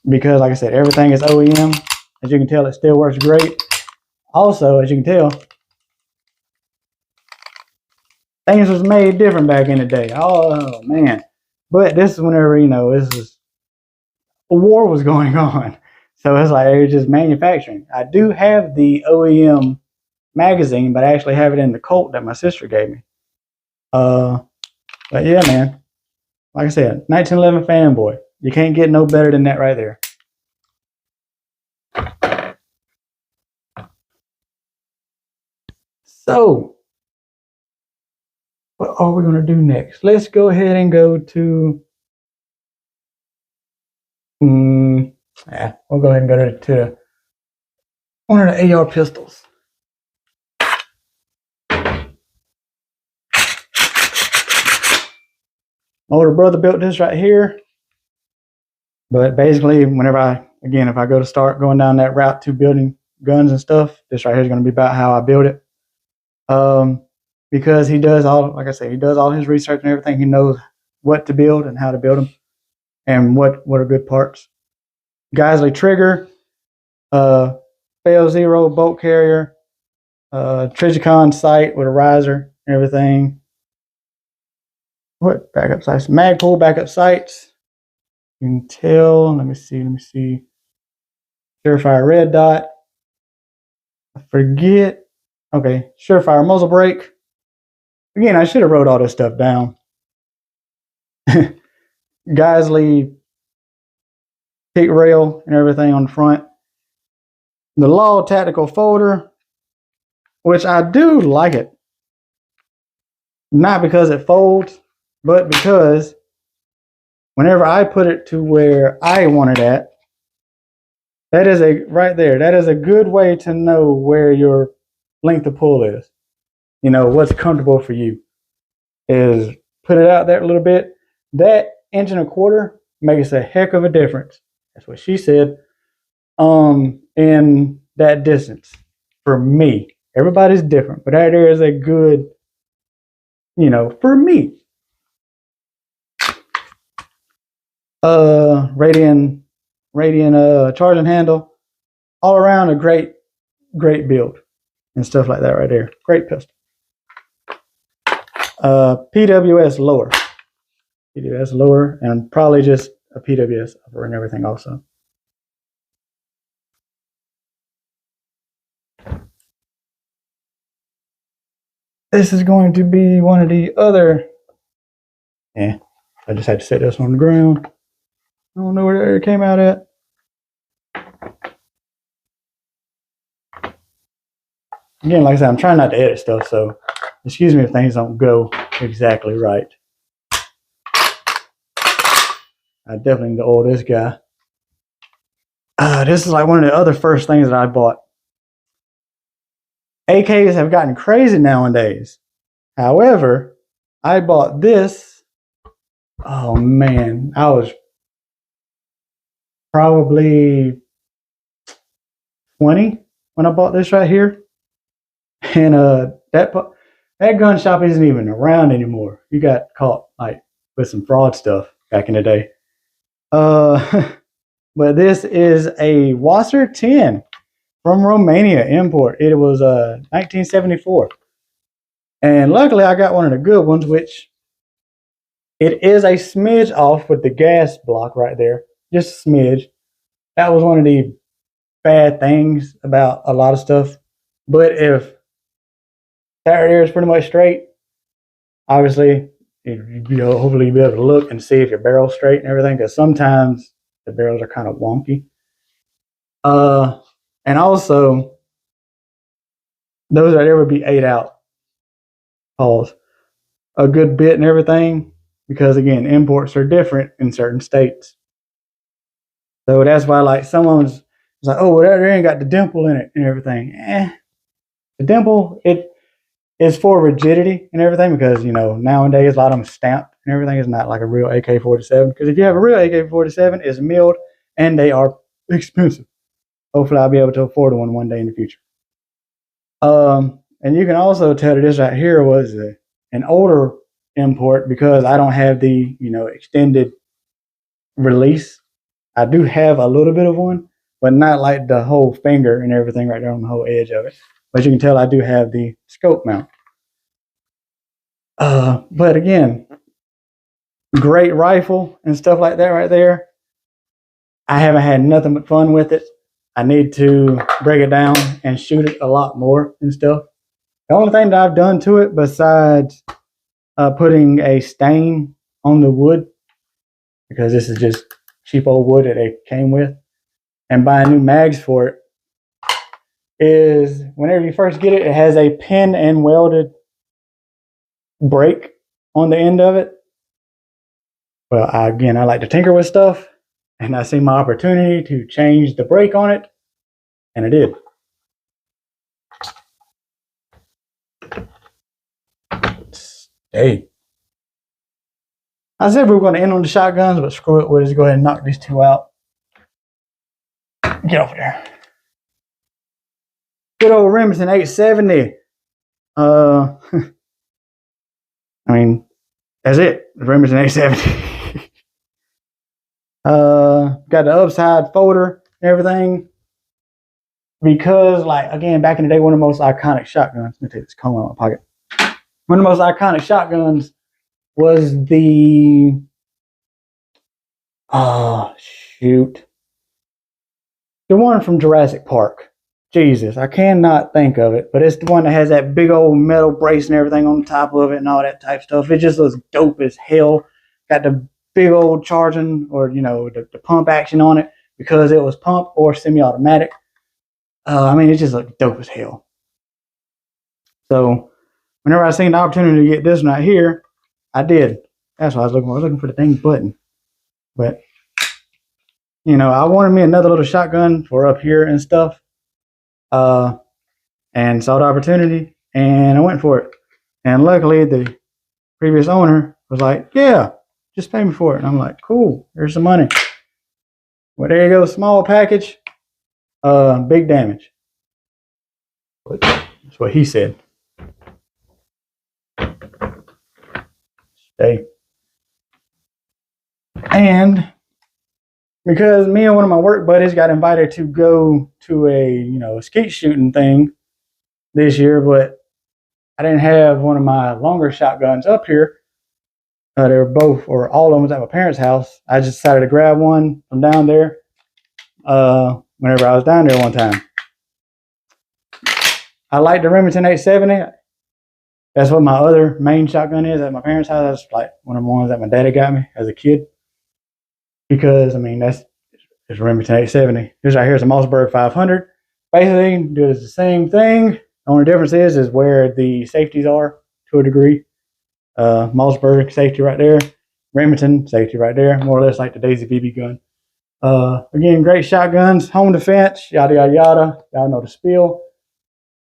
Because like I said, everything is OEM. As you can tell, it still works great. Also, as you can tell, things was made different back in the day. Oh man. But this is whenever, this is a war was going on. So it's like it was just manufacturing. I do have the OEM magazine, but I actually have it in the Colt that my sister gave me. But yeah, man. Like I said, 1911 fanboy. You can't get no better than that right there. So, what are we going to do next? Let's go ahead and go to... we'll go ahead and go to one of the AR pistols. My older brother built this right here. But basically, whenever if I go to start going down that route to building guns and stuff, this right here is going to be about how I build it. Because he does like I say, he does all his research and everything. He knows what to build and how to build them and what are good parts. Geisley trigger, fail zero bolt carrier, Trijicon sight with a riser and everything. what backup sights? Magpul backup sights. You can tell. Let me see. Surefire red dot. I forget. Okay, Surefire muzzle brake. Again, I should have wrote all this stuff down. Geisley kick rail and everything on the front. The Law tactical folder, which I do like it. Not because it folds, but because whenever I put it to where I want it at, that is right there. That is a good way to know where your length of pull is. You know, what's comfortable for you is put it out there a little bit. That 1.25 inches makes a heck of a difference. That's what she said. In that distance for me. Everybody's different, but that there is a good, you know, for me. Radian charging handle, all around a great build and stuff like that right there. Great pistol. PWS lower, and probably just a PWS upper and everything also. This is going to be one of the other. I just had to set this on the ground. I don't know where it came out at. Again, like I said, I'm trying not to edit stuff, so excuse me if things don't go exactly right. I definitely need to oil this guy. This is like one of the other first things that I bought. AKs have gotten crazy nowadays. However, I bought this. Oh man, I was probably 20 when I bought this right here. And that gun shop isn't even around anymore. You got caught like with some fraud stuff back in the day. But this is a Wasser 10 from Romania import. It was 1974. And luckily I got one of the good ones, which it is a smidge off with the gas block right there. Just a smidge. That was one of the bad things about a lot of stuff. But if that right there is pretty much straight, obviously, hopefully you'll be able to look and see if your barrel's straight and everything, because sometimes the barrels are kind of wonky. And also, those right there would be 8-out. Pause. A good bit and everything, because again, imports are different in certain states. So that's why, like, someone's like, oh, well, that there ain't got the dimple in it and everything. The dimple, it is for rigidity and everything, because, you know, nowadays a lot of them stamped and everything. Is not like a real AK-47, because if you have a real AK-47, it's milled and they are expensive. Hopefully I'll be able to afford one day in the future. And you can also tell that this right here was an older import, because I don't have the, you know, extended release. I do have a little bit of one, but not like the whole finger and everything right there on the whole edge of it. But you can tell I do have the scope mount. But again, great rifle and stuff like that right there. I haven't had nothing but fun with it. I need to break it down and shoot it a lot more and stuff. The only thing that I've done to it, besides putting a stain on the wood, because this is just cheap old wood that it came with, and buying new mags for it, is whenever you first get it, it has a pin and welded brake on the end of it. Well, I like to tinker with stuff, and I see my opportunity to change the brake on it, and I did. Hey, I said we were going to end on the shotguns, but screw it, we'll just go ahead and knock these two out. Get over there. Good old Remington 870. I mean, that's it. The Remington 870. Got the upside folder and everything, because, like, again, back in the day, one of the most iconic shotguns. Let me take this comb out of my pocket. One of the most iconic shotguns was the, oh shoot, the one from Jurassic Park. Jesus, I cannot think of it, but it's the one that has that big old metal brace and everything on the top of it and all that type stuff. It just looks dope as hell. Got the big old charging, or the pump action on it, because it was pump or semi-automatic. I mean, it just looked dope as hell. So whenever I seen the opportunity to get this one right here, I did. That's what I was looking for. I was looking for the dang button. But I wanted me another little shotgun for up here and stuff. And saw the opportunity, and I went for it. And luckily, the previous owner was like, "Yeah, just pay me for it." And I'm like, "Cool, here's some money." Well, there you go, small package, big damage. That's what he said. Stay. And because me and one of my work buddies got invited to go to a skeet shooting thing this year, but I didn't have one of my longer shotguns up here. They were both, or all of them was at my parents' house. I just decided to grab one from down there whenever I was down there one time. I like the Remington 870. That's what my other main shotgun is at my parents' house. That's like one of the ones that my daddy got me as a kid. Because, I mean, it's Remington 870. This right here is a Mossberg 500. Basically, does the same thing. The only difference is where the safeties are to a degree. Mossberg safety right there. Remington safety right there. More or less like the Daisy BB gun. Again, great shotguns. Home defense. Yada, yada, yada. Y'all know the spiel.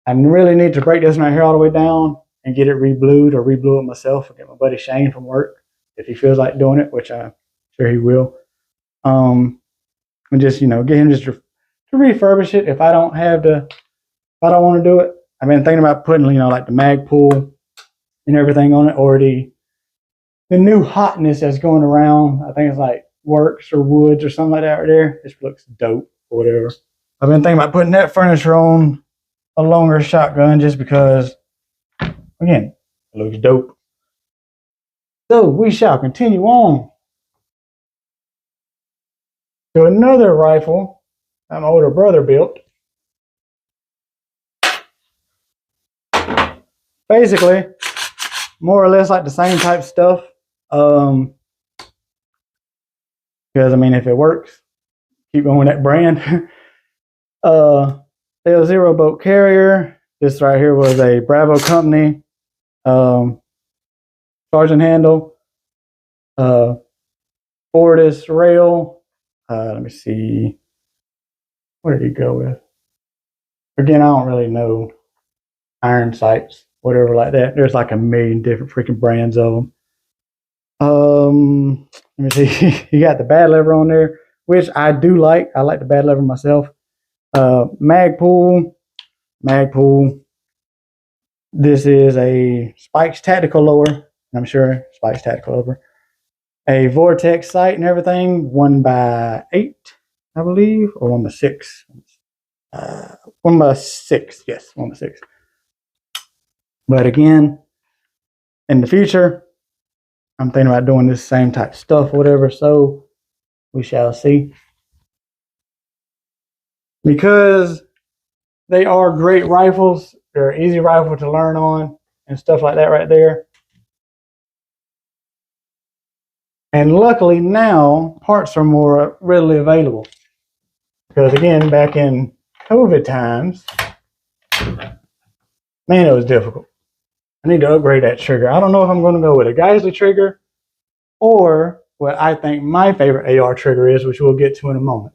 I really need to break this right here all the way down and get it re-blued, or re-blue it myself, or get my buddy Shane from work if he feels like doing it, which I'm sure he will. And just, get him just to refurbish it if I don't want to do it. I've been thinking about putting, like the mag pull and everything on it, or the new hotness that's going around. I think it's like Works or Woods or something like that right there. This looks dope or whatever. I've been thinking about putting that furniture on a longer shotgun just because, again, it looks dope. So we shall continue on to another rifle that my older brother built. Basically, more or less like the same type stuff. Because, I mean, if it works, keep going with that brand. Zero boat carrier. This right here was a Bravo company. Sergeant handle. Fortis rail. Let me see. What did he go with? Again, I don't really know. Iron sights, whatever like that. There's like a million different freaking brands of them. Let me see. You got the bad lever on there, which I do like. I like the bad lever myself. Magpool. This is a Spikes tactical lower. I'm sure Spikes tactical lower. A Vortex sight and everything. 1x8, I believe, or 1x6. 1x6. Yes, 1x6. But again, in the future, I'm thinking about doing this same type of stuff or whatever. So we shall see. Because they are great rifles. They're an easy rifle to learn on and stuff like that right there. And luckily now, parts are more readily available. Because again, back in COVID times, man, it was difficult. I need to upgrade that trigger. I don't know if I'm going to go with a Geisley trigger or what I think my favorite AR trigger is, which we'll get to in a moment.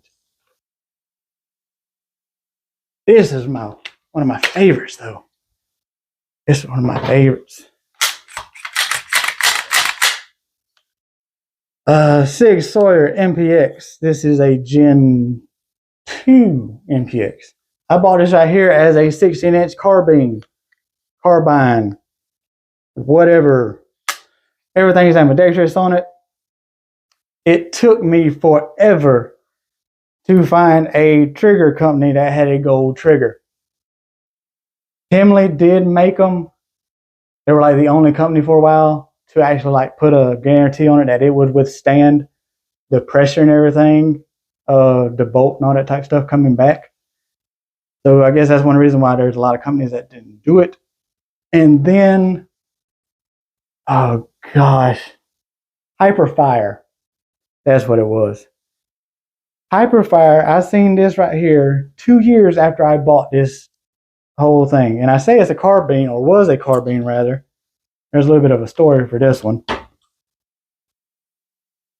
This is one of my favorites, though. This is one of my favorites. Sig Sauer MPX. This is a Gen 2 MPX. I bought this right here as a 16-inch carbine, whatever. Everything's ambidextrous on it. It took me forever to find a trigger company that had a gold trigger. Hemley did make them. They were like the only company for a while to actually like put a guarantee on it that it would withstand the pressure and everything, the bolt and all that type of stuff coming back. So I guess that's one reason why there's a lot of companies that didn't do it. And then, oh gosh, Hyperfire. That's what it was. Hyperfire, I seen this right here 2 years after I bought this whole thing. And I say it's a carbine, or was a carbine rather. There's a little bit of a story for this one.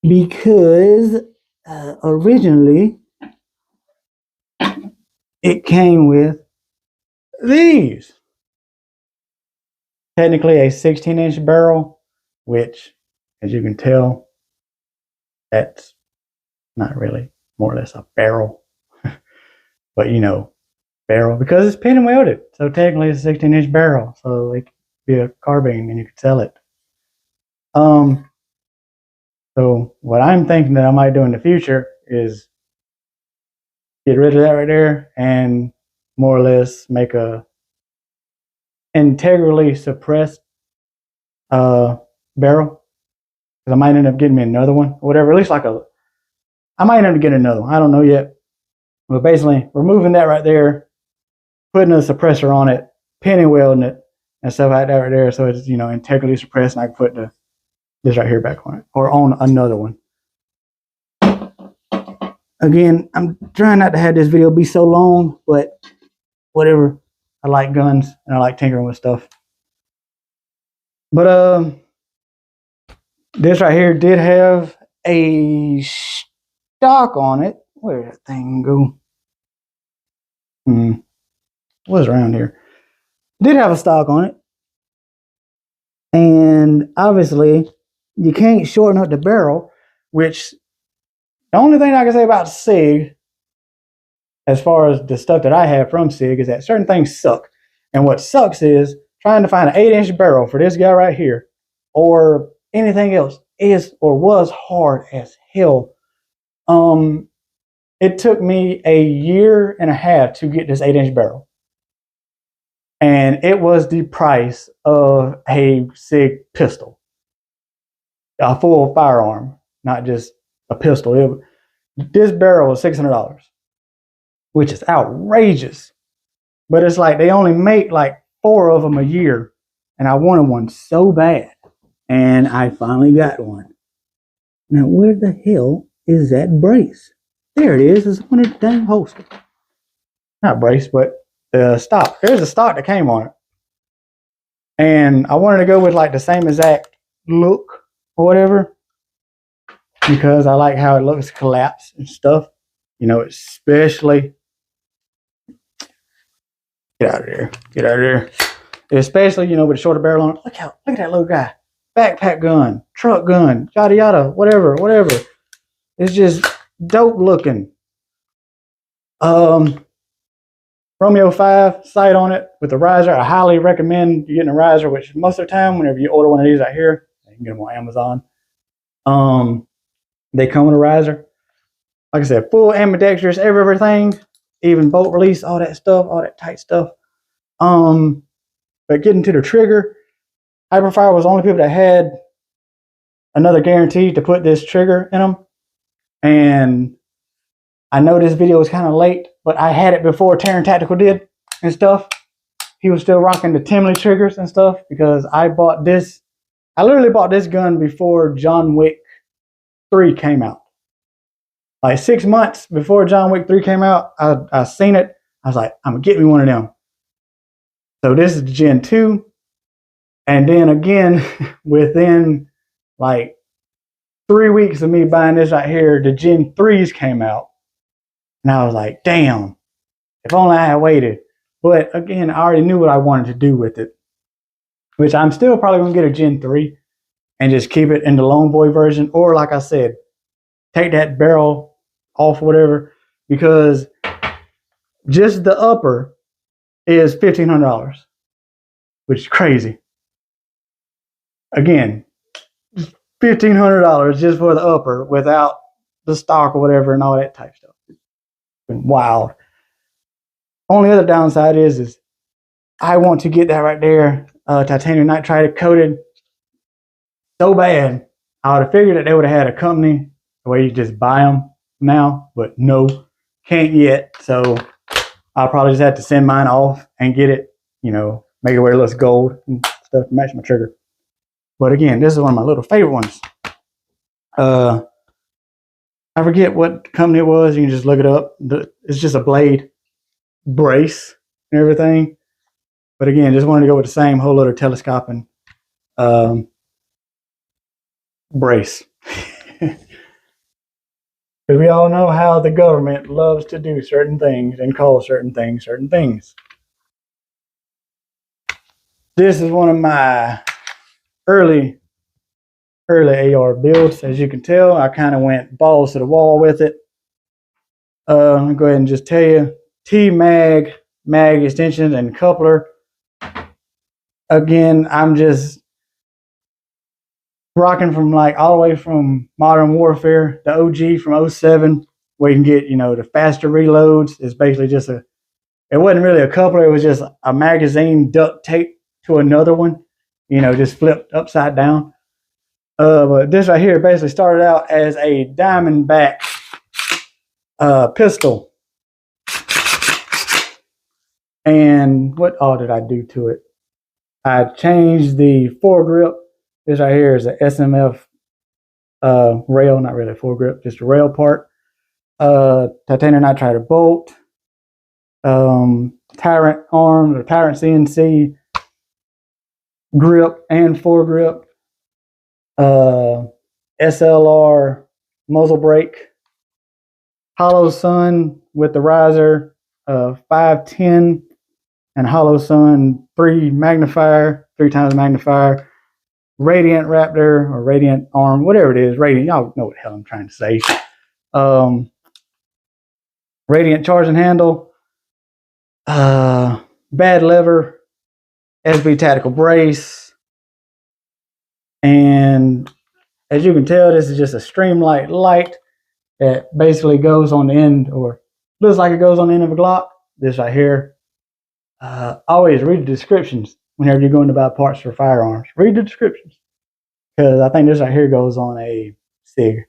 Because originally it came with these. Technically a 16-inch barrel, which, as you can tell, that's not really, more or less a barrel. But you know, barrel, because it's pin and welded. So technically it's a 16-inch barrel. So it could be a carbine and you could sell it. So what I'm thinking that I might do in the future is get rid of that right there and more or less make a integrally suppressed barrel. Because I might end up getting me another one or whatever. At least like I might end up getting another one. I don't know yet. But basically removing that right there, putting a suppressor on it, pin and welding it, and stuff like that right there, so it's, you know, integrally suppressed, and I can put this right here back on it, or on another one. Again, I'm trying not to have this video be so long, but whatever. I like guns and I like tinkering with stuff. But this right here did have a stock on it. Where did that thing go? Was around here. Did have a stock on it. And obviously you can't shorten up the barrel, which the only thing I can say about SIG, as far as the stuff that I have from SIG, is that certain things suck. And what sucks is trying to find an 8-inch barrel for this guy right here, or anything else, is or was hard as hell. It took me a year and a half to get this 8-inch barrel. And it was the price of a SIG pistol. A full firearm, not just a pistol. This barrel was $600, which is outrageous. But it's like they only make like 4 of them a year. And I wanted one so bad. And I finally got one. Now, where the hell is that brace? There it is. It's on its dang holster. Not brace, but the stock. There's a stock that came on it. And I wanted to go with like the same exact look or whatever, because I like how it looks collapsed and stuff. You know, especially, get out of there. Get out of there. Especially, you know, with a shorter barrel on it. Look at that little guy. Backpack gun, truck gun, yada yada, whatever. It's just dope looking. Romeo 5 sight on it with the riser. I highly recommend you getting a riser, which most of the time, whenever you order one of these right here, you can get them on Amazon. They come with a riser. Like I said, full ambidextrous, everything, even bolt release, all that stuff, all that tight stuff. But getting to the trigger, Hyperfire was the only people that had another guarantee to put this trigger in them. And I know this video was kind of late, but I had it before Terran Tactical did and stuff. He was still rocking the Timley triggers and stuff, because I bought this. I literally bought this gun before John Wick 3 came out. Like 6 months before John Wick 3 came out, I seen it. I was like, I'm going to get me one of them. So this is Gen 2. And then again, within like 3 weeks of me buying this right here, the Gen 3s came out. And I was like, damn, if only I had waited. But again, I already knew what I wanted to do with it, which I'm still probably going to get a Gen 3 and just keep it in the Lone Boy version. Or like I said, take that barrel off, whatever, because just the upper is $1,500, which is crazy. Again, $1,500 just for the upper without the stock or whatever and all that type of stuff. It's been wild. Only other downside is I want to get that right there, titanium nitride coated so bad. I would have figured that they would have had a company where you just buy them now, but no, can't yet. So I'll probably just have to send mine off and get it, you know, make it where it looks gold and stuff to match my trigger. But again, this is one of my little favorite ones. I forget what company it was. You can just look it up. It's just a blade brace and everything. But again, just wanted to go with the same whole little telescoping brace. Because we all know how the government loves to do certain things and call certain things certain things. This is one of my early AR builds. As you can tell, I kind of went balls to the wall with it. I'll go ahead and just tell you, T-mag, mag extensions, and coupler. Again, I'm just rocking from like all the way from Modern Warfare, the OG from 07, where you can get, you know, the faster reloads. It's basically just it wasn't really a coupler, it was just a magazine duct tape to another one, you know, just flipped upside down. But this right here basically started out as a Diamondback pistol. And what all did I do to it? I changed the foregrip. This right here is a SMF rail, not really a foregrip, just a rail part. Titanium nitride bolt, Tyrant arms or Tyrant CNC grip and foregrip, SLR muzzle brake, Hollow Sun with the riser, 510 and Hollow Sun 3 magnifier, 3 times magnifier, Radiant Raptor or Radiant Arm, whatever it is, Radiant, y'all know what the hell I'm trying to say. Radiant charging handle, bad lever, SB tactical brace, and as you can tell, this is just a Streamlight light that basically goes on the end, or looks like it goes on the end of a Glock. This right here. Always read the descriptions whenever you're going to buy parts for firearms. Read the descriptions, because I think this right here goes on a SIG.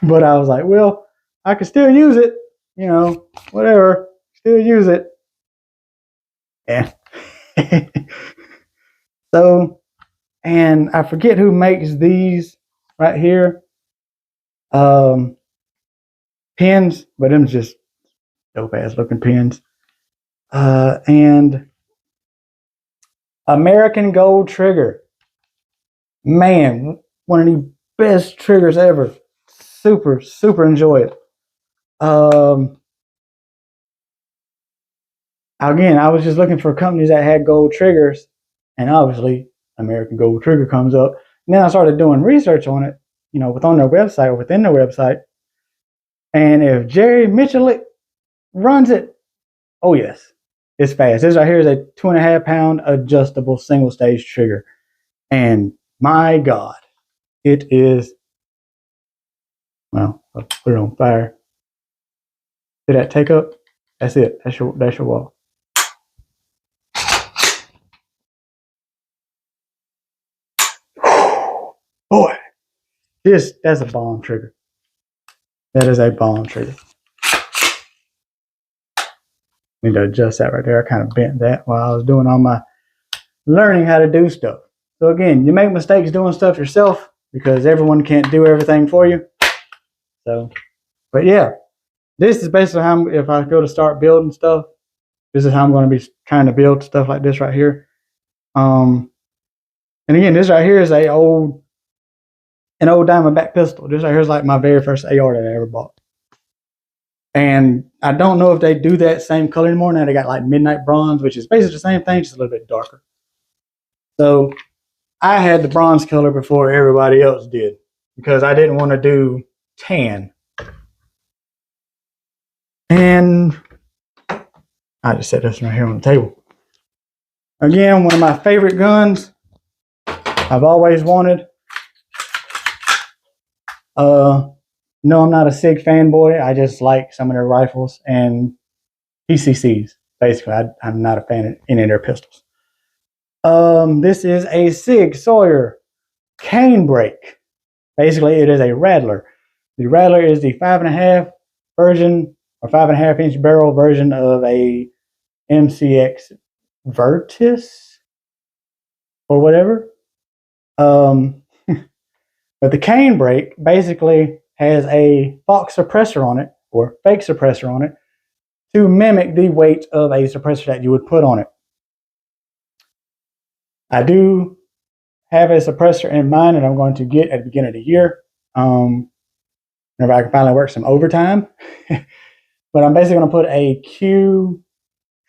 But I was like, well, I can still use it, you know, whatever, still use it. Yeah. So, and I forget who makes these right here. Pins, but them just dope ass looking pins. And American Gold trigger. Man, one of the best triggers ever. Super, super enjoy it. Again, I was just looking for companies that had gold triggers, and obviously American Gold Trigger comes up. And then I started doing research on it, you know, within their website. And if Jerry Mitchell runs it, oh yes, it's fast. This right here is a 2.5 pound adjustable single stage trigger. And my God, it is, well, I'll put it on fire. Did that take up? That's it. That's your wall. Boy, that's a bomb trigger. That is a bomb trigger. Need to adjust that right there. I kind of bent that while I was doing all my learning how to do stuff. So again, you make mistakes doing stuff yourself because everyone can't do everything for you. So, but yeah, this is basically how if I go to start building stuff, this is how I'm going to be trying to build stuff like this right here. And again, this right here is an old Diamondback pistol. This right here is like my very first AR that I ever bought. And I don't know if they do that same color anymore. Now they got like midnight bronze, which is basically the same thing, just a little bit darker. So I had the bronze color before everybody else did because I didn't want to do tan. And I just set this right here on the table. Again, one of my favorite guns I've always wanted. No, I'm not a SIG fanboy. I just like some of their rifles and PCCs. Basically, I'm not a fan of any of their pistols. This is a SIG Sawyer cane brake. Basically, it is a rattler. The rattler is the 5.5 version or 5.5 inch barrel version of a MCX Virtus or whatever. But the cane brake basically has a Fox suppressor on it, or fake suppressor on it, to mimic the weight of a suppressor that you would put on it. I do have a suppressor in mind that I'm going to get at the beginning of the year. Whenever I can finally work some overtime. But I'm basically going to put a Q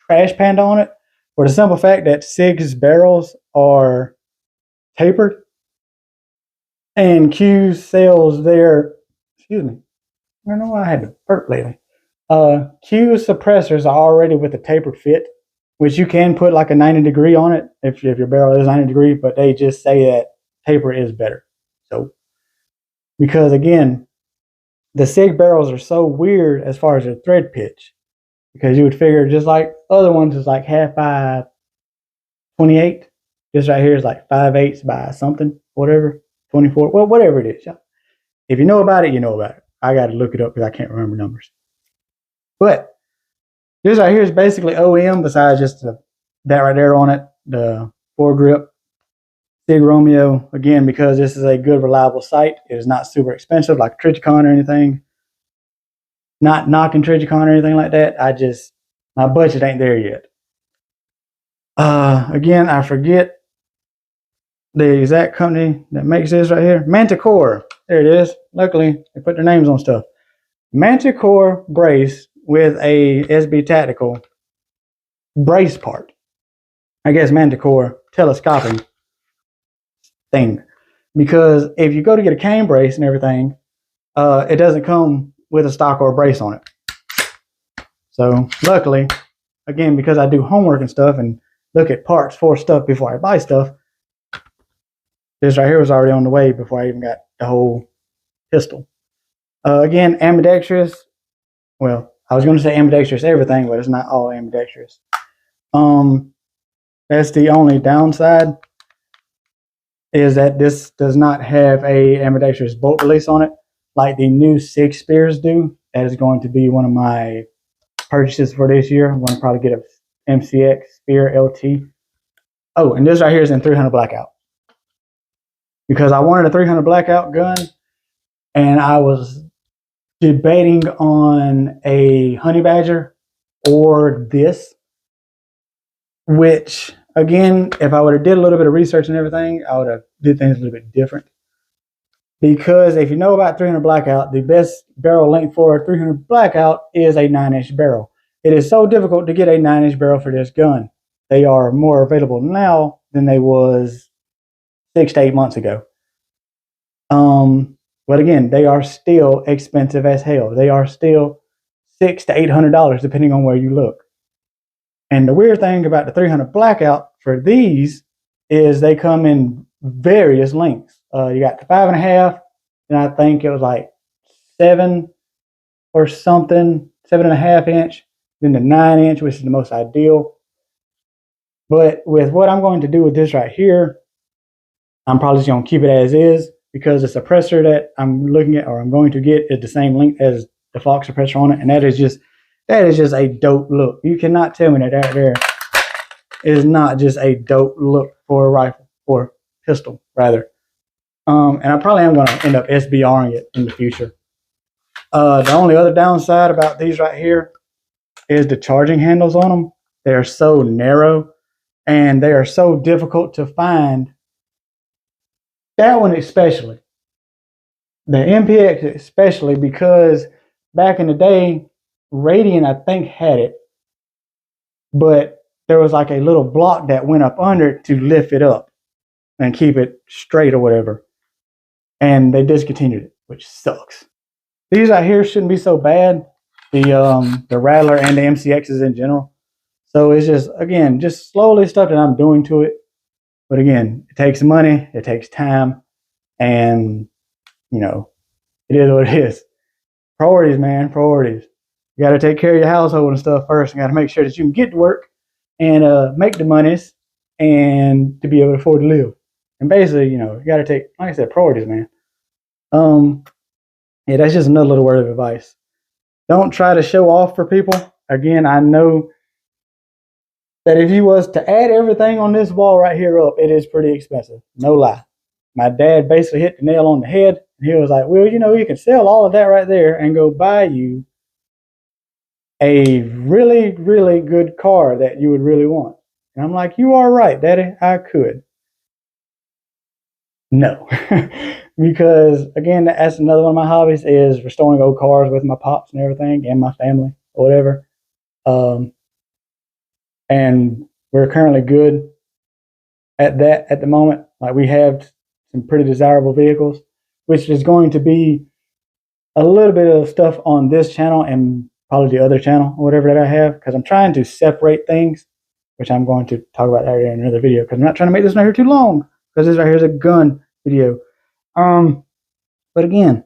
trash panda on it for the simple fact that SIG's barrels are tapered. And Q sells their, excuse me, I don't know why I had to burp lately. Q suppressors are already with a tapered fit, which you can put like a 90 degree on it if your barrel is 90 degree, but they just say that taper is better. So, because again, the SIG barrels are so weird as far as their thread pitch, because you would figure just like other ones is like half by 28. This right here is like 5/8 by something, whatever, 24, well, whatever it is. If you know about it, you know about it. I got to look it up because I can't remember numbers. But this right here is basically OEM besides just that right there on it, the foregrip. SIG Romeo, again, because this is a good, reliable sight. It is not super expensive like Trijicon or anything. Not knocking Trijicon or anything like that. My budget ain't there yet. Again, I forget the exact company that makes this right here. Manticore. There it is. Luckily, they put their names on stuff. Manticore brace with a SB Tactical brace part. I guess Manticore telescoping thing. Because if you go to get a cane brace and everything, it doesn't come with a stock or a brace on it. So luckily, again, because I do homework and stuff and look at parts for stuff before I buy stuff, this right here was already on the way before I even got the whole pistol. Again, ambidextrous. Well, I was going to say ambidextrous everything, but it's not all ambidextrous. That's the only downside, is that this does not have a ambidextrous bolt release on it like the new SIG Spears do. That is going to be one of my purchases for this year. I'm going to probably get a MCX Spear LT. Oh, and this right here is in 300 Blackout. Because I wanted a 300 Blackout gun, and I was debating on a Honey Badger or this, which, again, if I would have did a little bit of research and everything, I would have did things a little bit different. Because if you know about 300 Blackout, the best barrel length for a 300 Blackout is a 9-inch barrel. It is so difficult to get a 9-inch barrel for this gun. They are more available now than they was 6 to 8 months ago. But again, they are still expensive as hell. They are still $600 to $800 depending on where you look. And the weird thing about the 300 Blackout for these is they come in various lengths. You got the 5.5, and I think it was like 7 or something, 7.5 inch, then the 9 inch, which is the most ideal. But with what I'm going to do with this right here, I'm probably just going to keep it as is, because the suppressor that I'm looking at, or I'm going to get, is the same length as the Fox suppressor on it, and that is just a dope look. You cannot tell me that there is not just a dope look for a rifle, or pistol rather. And I probably am going to end up SBRing it in the future. The only other downside about these right here is the charging handles on them. They are so narrow, and they are so difficult to find. That one especially. The MPX especially, because back in the day, Radiant, I think, had it, but there was like a little block that went up under it to lift it up and keep it straight or whatever. And they discontinued it, which sucks. These out here shouldn't be so bad. The Rattler and the MCXs in general. So it's just, again, just slowly stuff that I'm doing to it. But again, it takes money, it takes time, and, you know, it is what it is. Priorities, man, priorities. You got to take care of your household and stuff first. You got to make sure that you can get to work and make the monies and to be able to afford to live. And basically, you know, you got to take, like I said, priorities, man. Yeah, that's just another little word of advice. Don't try to show off for people. Again, I know that if you was to add everything on this wall right here up, it is pretty expensive. No lie. My dad basically hit the nail on the head. He was like, well, you know, you can sell all of that right there and go buy you a really, really good car that you would really want. And I'm like, you are right, Daddy. I could. No. Because again, that's another one of my hobbies is restoring old cars with my pops and everything and my family or whatever. And we're currently good at that at the moment. Like we have some pretty desirable vehicles, which is going to be a little bit of stuff on this channel and probably the other channel or whatever that I have, because I'm trying to separate things, which I'm going to talk about that in another video, because I'm not trying to make this right here too long, because this right here is a gun video. But again,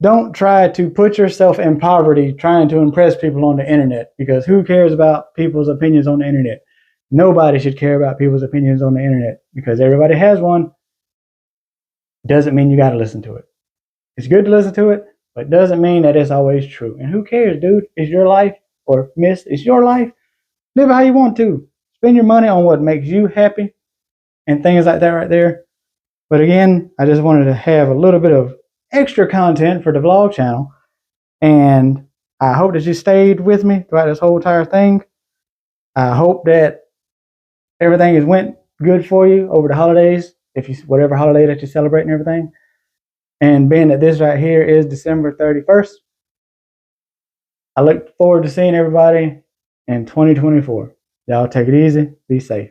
don't try to put yourself in poverty trying to impress people on the internet, because who cares about people's opinions on the internet? Nobody should care about people's opinions on the internet, because everybody has one. Doesn't mean you got to listen to it. It's good to listen to it, but doesn't mean that it's always true. And who cares, dude? It's your life, or miss, it's your life. Live it how you want to. Spend your money on what makes you happy and things like that right there. But again, I just wanted to have a little bit of extra content for the vlog channel. And I hope that you stayed with me throughout this whole entire thing. I hope that everything has went good for you over the holidays, if you whatever holiday that you celebrate and everything. And being that this right here is December 31st, I look forward to seeing everybody in 2024. Y'all take it easy. Be safe.